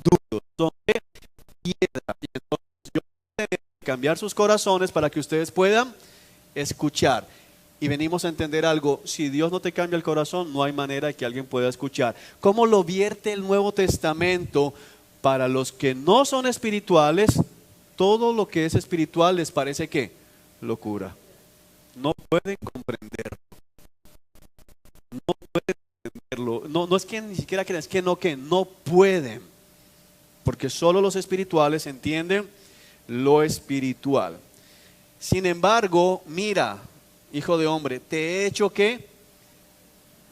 Duros, son ¿qué? Piedra. Y entonces yo tengo que cambiar sus corazones para que ustedes puedan escuchar. Y venimos a entender algo, si Dios no te cambia el corazón, no hay manera de que alguien pueda escuchar. ¿Cómo lo vierte el Nuevo Testamento para los que no son espirituales? Todo lo que es espiritual les parece ¿qué? Locura. No pueden comprenderlo. No pueden entenderlo. No es que ni siquiera crean, es que no pueden. Porque solo los espirituales entienden lo espiritual. Sin embargo, mira, hijo de hombre, te he hecho ¿qué?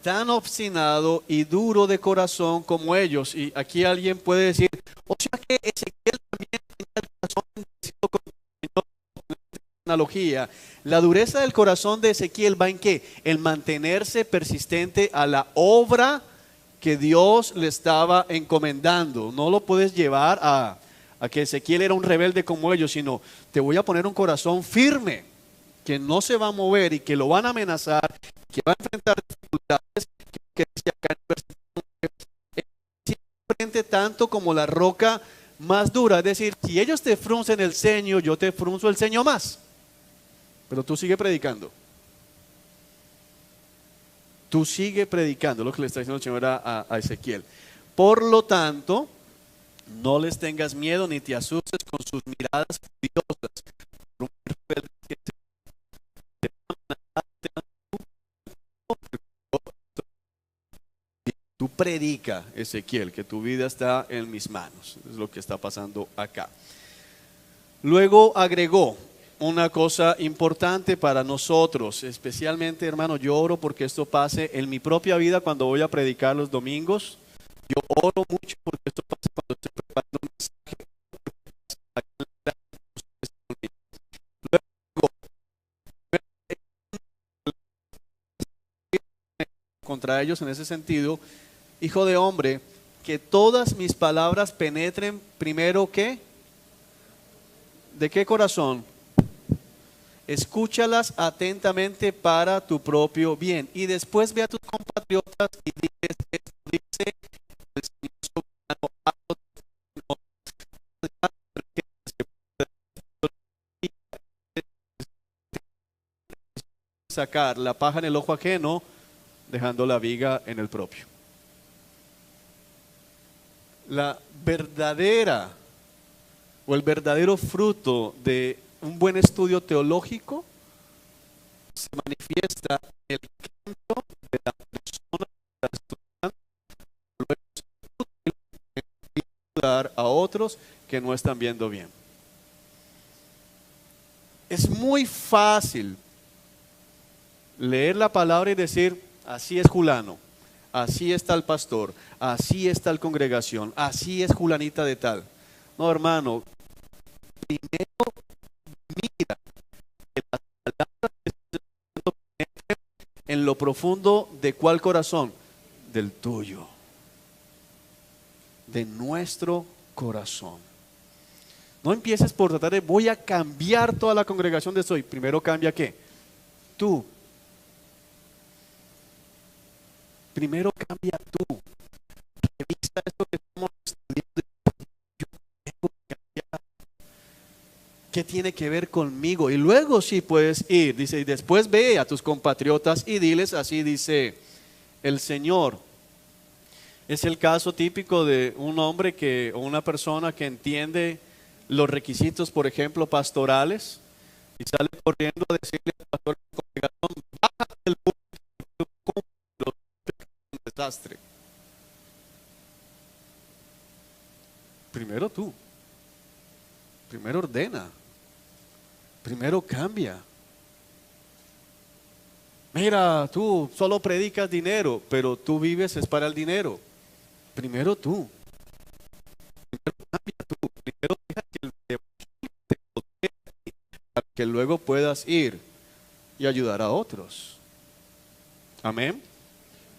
Tan obstinado y duro de corazón como ellos. Y aquí alguien puede decir, o sea que Ezequiel también tenía el corazón endurecido como el Señor. Analogía. La dureza del corazón de Ezequiel va en qué? En mantenerse persistente a la obra que Dios le estaba encomendando. No lo puedes llevar a que Ezequiel era un rebelde como ellos, sino te voy a poner un corazón firme, que no se va a mover y que lo van a amenazar, que va a enfrentar dificultades, que decía acá en frente tanto como la roca más dura. Es decir, si ellos te fruncen el ceño, yo te frunzo el ceño más. Pero tú sigue predicando. Tú sigue predicando, lo que le está diciendo el Señor a Ezequiel. Por lo tanto, no les tengas miedo ni te asustes con sus miradas furiosas. Tú predica, Ezequiel, que tu vida está en mis manos. Es lo que está pasando acá. Luego agregó una cosa importante para nosotros, especialmente, hermano, yo oro porque esto pase en mi propia vida cuando voy a predicar los domingos. Yo oro mucho porque esto pase cuando estoy preparando un mensaje. Contra ellos en ese sentido, hijo de hombre, que todas mis palabras penetren primero ¿qué? ¿De qué corazón? Escúchalas atentamente para tu propio bien y después ve a tus compatriotas y diles, esto dice el Señor soberano, sacar la paja en el ojo ajeno, dejando la viga en el propio. La verdadera o el verdadero fruto de un buen estudio teológico se manifiesta en el cambio de la persona que está estudiando, luego ayudar a otros que no están viendo bien. Es muy fácil leer la palabra y decir, así es Julano, así está el pastor, así está la congregación, así es Julanita de tal. No, hermano, primero mira que las palabras que estás diciendo penetren en lo profundo de cuál corazón, del tuyo, de nuestro corazón. No empieces por tratar de voy a cambiar toda la congregación de hoy. Primero cambia ¿qué? Tú. Primero cambia tú. Revisa esto que estamos estudiando. Yo tengo que cambiar. ¿Qué tiene que ver conmigo? Y luego sí puedes ir. Dice, y después ve a tus compatriotas y diles, así dice el Señor. Es el caso típico de un hombre o una persona que entiende los requisitos, por ejemplo, pastorales, y sale corriendo a decirle al pastor de la congregación, bájate del púlpito, un desastre. Primero tú, primero ordena, primero cambia. Mira, tú solo predicas dinero, pero tú vives es para el dinero. Primero tú. Primero cambia tú. Primero deja que el Evangelio te protege para que luego puedas ir y ayudar a otros. Amén.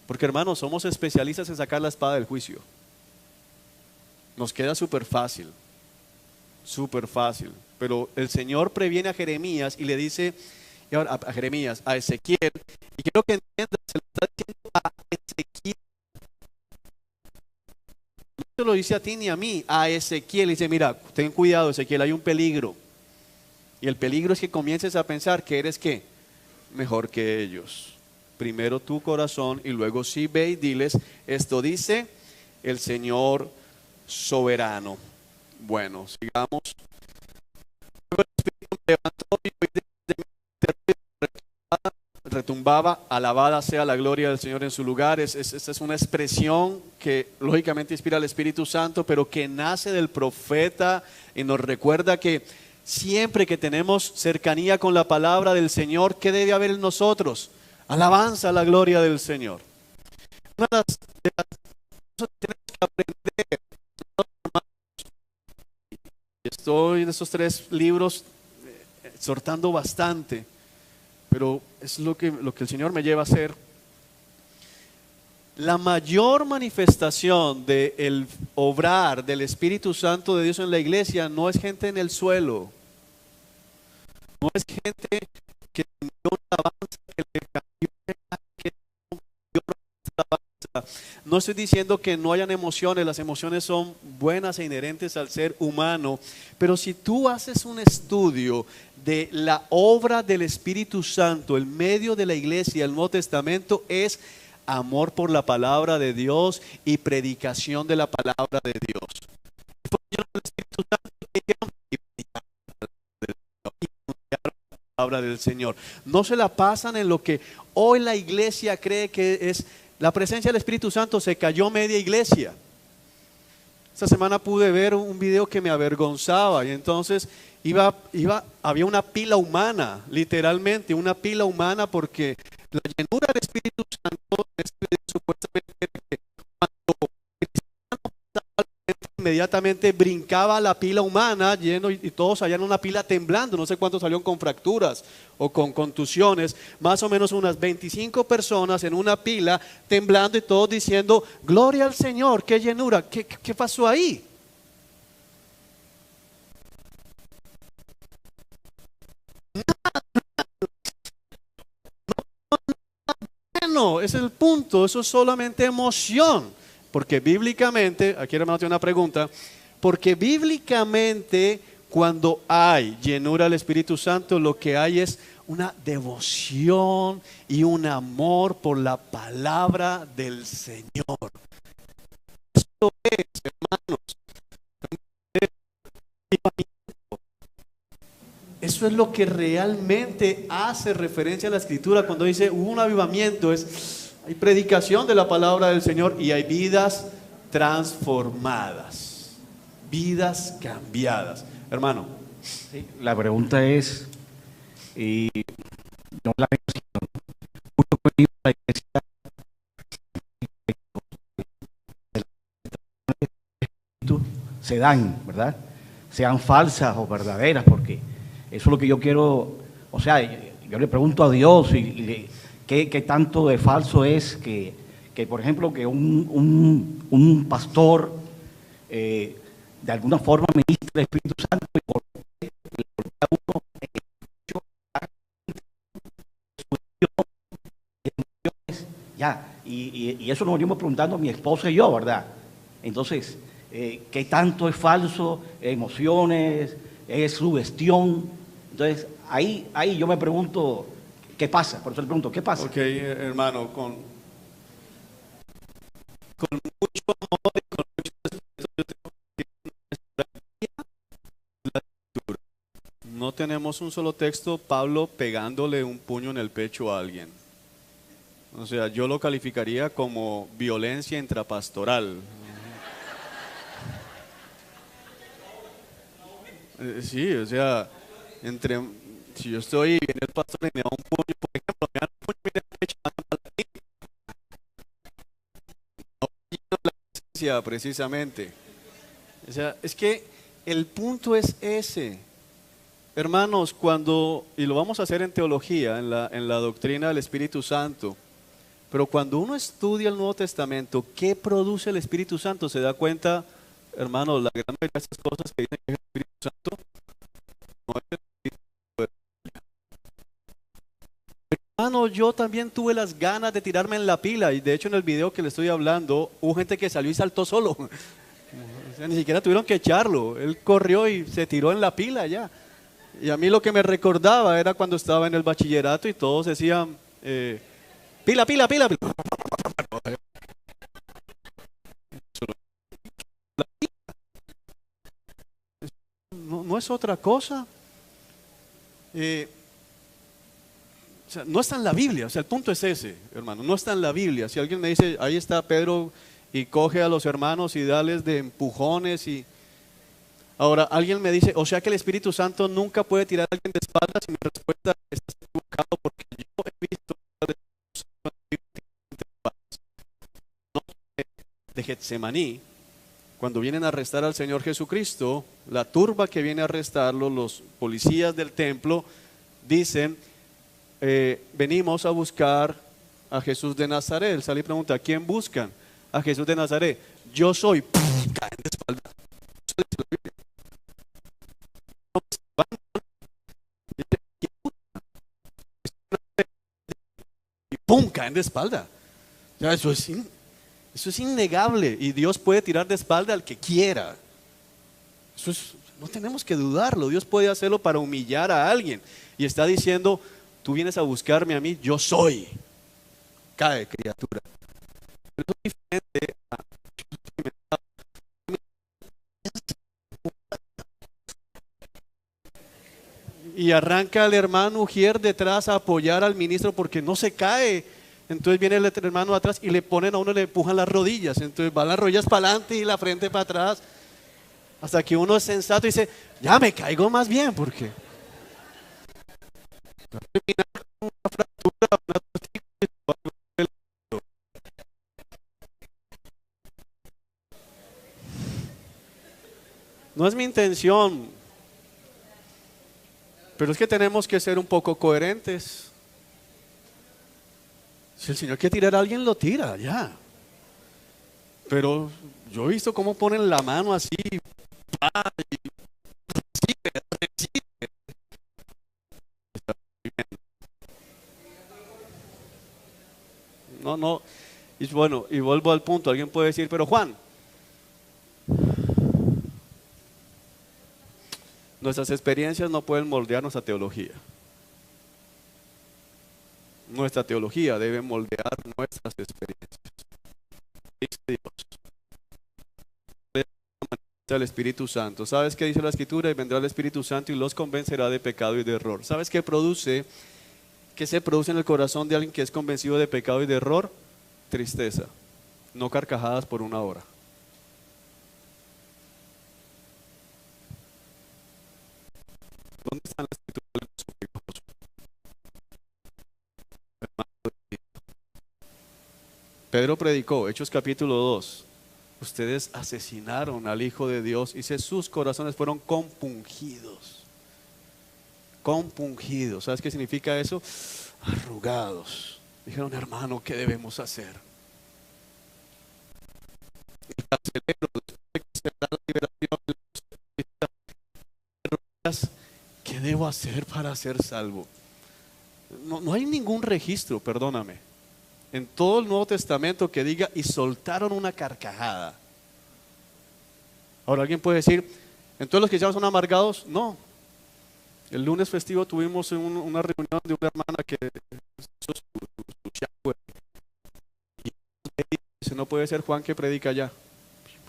Porque hermanos, somos especialistas en sacar la espada del juicio. Nos queda súper fácil. Súper fácil. Pero el Señor previene a Jeremías y le dice a Jeremías, a Ezequiel, y quiero que entiendas, se lo está diciendo a Ezequiel. No se lo dice a ti ni a mí, a Ezequiel. Dice, mira, ten cuidado, Ezequiel, hay un peligro. Y el peligro es que comiences a pensar que eres ¿qué? Mejor que ellos. Primero tu corazón y luego sí ve y diles, esto dice el Señor soberano. Bueno, sigamos. Luego el Espíritu me levantó y oí de mí retumbaba, alabada sea la gloria del Señor en su lugar. Esta es una expresión que lógicamente inspira al Espíritu Santo, pero que nace del profeta y nos recuerda que siempre que tenemos cercanía con la palabra del Señor, ¿qué debe haber en nosotros? Alabanza a la gloria del Señor. Una de las cosas que tenemos que aprender. Estoy en estos 3 libros exhortando bastante, pero es lo que el Señor me lleva a hacer. La mayor manifestación del obrar del Espíritu Santo de Dios en la iglesia no es gente en el suelo, no es gente que dio una alabanza, que le cambió, que dio una alabanza. No estoy diciendo que no hayan emociones, las emociones son buenas e inherentes al ser humano, pero si tú haces un estudio de la obra del Espíritu Santo en medio de la iglesia, el Nuevo Testamento es amor por la palabra de Dios y predicación de la palabra de Dios. Fue lleno del Espíritu Santo y predicaron la palabra del Señor. No se la pasan en lo que hoy la iglesia cree que es la presencia del Espíritu Santo. Se cayó media iglesia. Esta semana pude ver un video que me avergonzaba y entonces había una pila humana, literalmente una pila humana, porque la llenura del Espíritu Santo es supuestamente que cuando el cristiano pasaba, inmediatamente brincaba la pila humana lleno y todos allá en una pila temblando. No sé cuántos salieron con fracturas o con contusiones, más o menos unas 25 personas en una pila temblando y todos diciendo gloria al Señor, qué llenura. ¿Qué pasó ahí? No, ese es el punto, eso es solamente emoción, porque bíblicamente, aquí hermano tiene una pregunta, porque bíblicamente cuando hay llenura del Espíritu Santo, lo que hay es una devoción y un amor por la palabra del Señor. Esto es, hermanos, eso es lo que realmente hace referencia a la Escritura cuando dice hubo un avivamiento. Hay predicación de la palabra del Señor y hay vidas transformadas, vidas cambiadas. Hermano, sí, la pregunta es, y no la menciono, mucho que la iglesia se dan, ¿verdad? Sean falsas o verdaderas, porque eso es lo que yo quiero. O sea, yo le pregunto a Dios qué tanto de falso es que por ejemplo, que un pastor de alguna forma ministra el Espíritu Santo y por le golpea a uno ya, y eso nos venimos preguntando mi esposa y yo, ¿verdad? Entonces, ¿qué tanto es falso? Emociones, es sugestión. Entonces, ahí yo me pregunto, ¿qué pasa? Por eso le pregunto, ¿qué pasa? Ok, hermano, con mucho amor y con mucho respeto, yo tengo que decir la Escritura. No tenemos un solo texto, Pablo pegándole un puño en el pecho a alguien. O sea, yo lo calificaría como violencia intrapastoral. Sí, o sea, si yo estoy y viene el pastor y me da un puño, por ejemplo, me da un puño y me da pecho, no teología, precisamente. O sea, es que el punto es ese. Hermanos, y lo vamos a hacer en teología, en la doctrina del Espíritu Santo, pero cuando uno estudia el Nuevo Testamento, ¿qué produce el Espíritu Santo? Se da cuenta, hermanos, la gran mayoría de estas cosas que dicen que es el Espíritu Santo, no es el Espíritu de Dios. Hermano, yo también tuve las ganas de tirarme en la pila, y de hecho en el video que le estoy hablando, hubo gente que salió y saltó solo. O sea, ni siquiera tuvieron que echarlo, él corrió y se tiró en la pila ya. Y a mí lo que me recordaba era cuando estaba en el bachillerato y todos decían, pila, pila, pila, pila. No, no es otra cosa. O sea, no está en la Biblia, o sea, el punto es ese, hermano, no está en la Biblia. Si alguien me dice, ahí está Pedro y coge a los hermanos y dales de empujones y... Ahora, alguien me dice, o sea que el Espíritu Santo nunca puede tirar a alguien de espaldas, y mi respuesta es: estás equivocado, porque yo he visto de Getsemaní, cuando vienen a arrestar al Señor Jesucristo, la turba que viene a arrestarlo, los policías del templo, dicen, venimos a buscar a Jesús de Nazaret. Él sale y pregunta, ¿a quién buscan? A Jesús de Nazaret. Yo soy, caen de espalda. Y pum, caen de espalda. Ya, eso es innegable, y Dios puede tirar de espalda al que quiera. No tenemos que dudarlo. Dios puede hacerlo para humillar a alguien, y está diciendo, tú vienes a buscarme a mí, yo soy. Cae, criatura. Pero eso es diferente a... Y arranca el hermano Ujier detrás a apoyar al ministro porque no se cae. Entonces viene el hermano atrás y le ponen a uno, le empujan las rodillas. Entonces van las rodillas para adelante y la frente para atrás. Hasta que uno es sensato y dice, ya me caigo más bien, porque no es mi intención, pero es que tenemos que ser un poco coherentes. Si el Señor quiere tirar a alguien, lo tira, ya. Pero yo he visto cómo ponen la mano así, y recibe. No, y bueno, y vuelvo al punto. Alguien puede decir, pero Juan, nuestras experiencias no pueden moldear nuestra teología. Nuestra teología debe moldear nuestras experiencias. Dice Dios. El Espíritu Santo. ¿Sabes qué dice la Escritura? Y vendrá el Espíritu Santo y los convencerá de pecado y de error. ¿Sabes qué produce? ¿Qué se produce en el corazón de alguien que es convencido de pecado y de error? Tristeza, no carcajadas por una hora. ¿Dónde están las escrituras? Pedro predicó, Hechos capítulo 2. Ustedes asesinaron al Hijo de Dios, y sus corazones fueron compungidos. Compungidos. ¿Sabes qué significa eso? Arrugados. Dijeron, hermano, ¿qué debemos hacer? El carcelero, después de que se da la liberación, ¿qué debo hacer para ser salvo? No hay ningún registro, perdóname, en todo el Nuevo Testamento que diga, y soltaron una carcajada. Ahora alguien puede decir, ¿entonces los cristianos son amargados? No. El lunes festivo tuvimos una reunión de una hermana que hizo su chagüe. Y dice, no puede ser Juan que predica allá.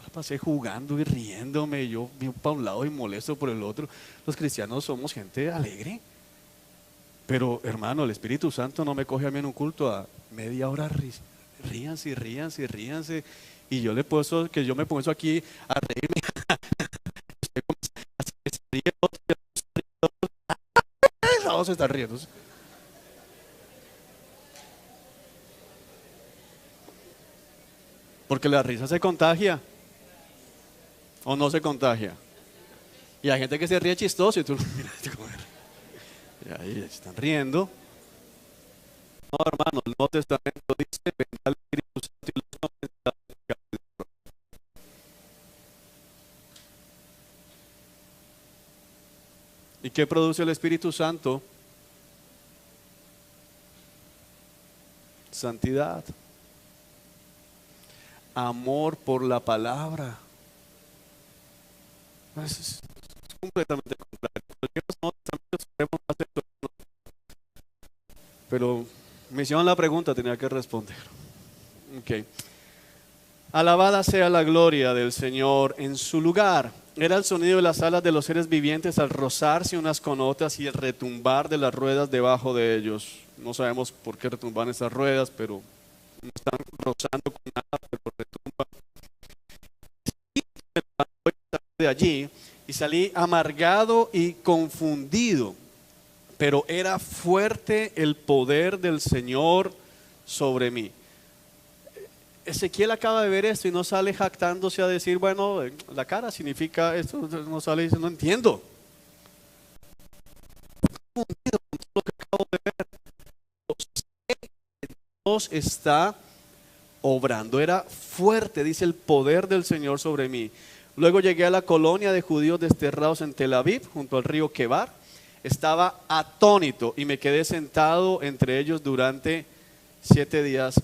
Yo pasé jugando y riéndome, yo vi para un lado y molesto por el otro. Los cristianos somos gente alegre. Pero hermano, el Espíritu Santo no me coge a mí en un culto a media hora, ríanse y ríanse y ríanse. Y yo le puedo, que yo me pongo eso aquí a reírme. Vamos a estar riendo. Porque la risa se contagia. ¿O no se contagia? Y hay gente que se ríe chistoso y tú mira, y ahí están riendo. No, hermano, el Nuevo Testamento dice, vendrá el Espíritu Santo y los convencerá del pecado y del error. ¿Y qué produce el Espíritu Santo? Santidad. Amor por la palabra. Es completamente contrario. Cualquier Nuevo Testamento sabemos más de esto. Pero me hicieron la pregunta, tenía que responder. Ok. Alabada sea la gloria del Señor en su lugar. Era el sonido de las alas de los seres vivientes al rozarse unas con otras y el retumbar de las ruedas debajo de ellos. No sabemos por qué retumban esas ruedas, pero no están rozando con nada, pero retumban. De allí y salí amargado y confundido, pero era fuerte el poder del Señor sobre mí. Ezequiel acaba de ver esto y no sale jactándose a decir, bueno, la cara significa esto, no sale y dice, no entiendo. Confundido con todo lo que acabo de ver. Dios está obrando, era fuerte, dice el poder del Señor sobre mí. Luego llegué a la colonia de judíos desterrados en Tel Aviv, junto al río Quebar. Estaba atónito y me quedé sentado entre ellos durante 7 días.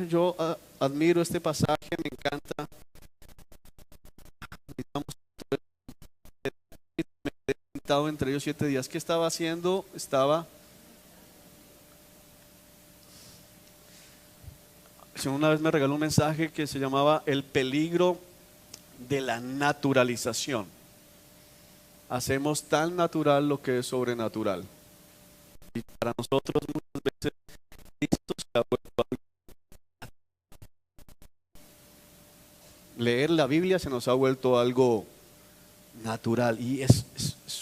Yo admiro este pasaje, me encanta. Me quedé sentado entre ellos 7 días. ¿Qué estaba haciendo? Una vez me regaló un mensaje que se llamaba El peligro de la naturalización. Hacemos tan natural lo que es sobrenatural. Y para nosotros muchas veces Cristo se ha vuelto algo. Leer la Biblia se nos ha vuelto algo natural y es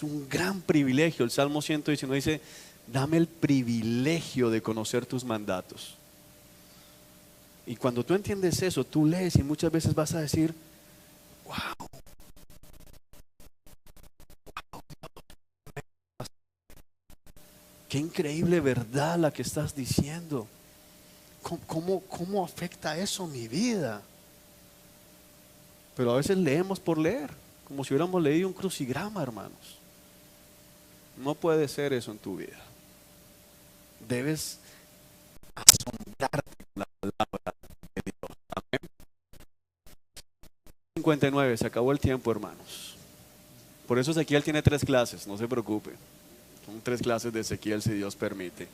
un gran privilegio. El Salmo 119 dice, dame el privilegio de conocer tus mandatos. Y cuando tú entiendes eso, tú lees y muchas veces vas a decir, wow, qué increíble verdad la que estás diciendo. ¿Cómo afecta eso mi vida? Pero a veces leemos por leer, como si hubiéramos leído un crucigrama, hermanos. No puede ser eso en tu vida. Debes asombrarte con la palabra de Dios. Amén. 59, se acabó el tiempo, hermanos. Por eso Ezequiel tiene 3 clases, no se preocupe. Son 3 clases de Ezequiel, si Dios permite.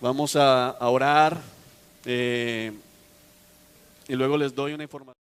Vamos a orar y luego les doy una información.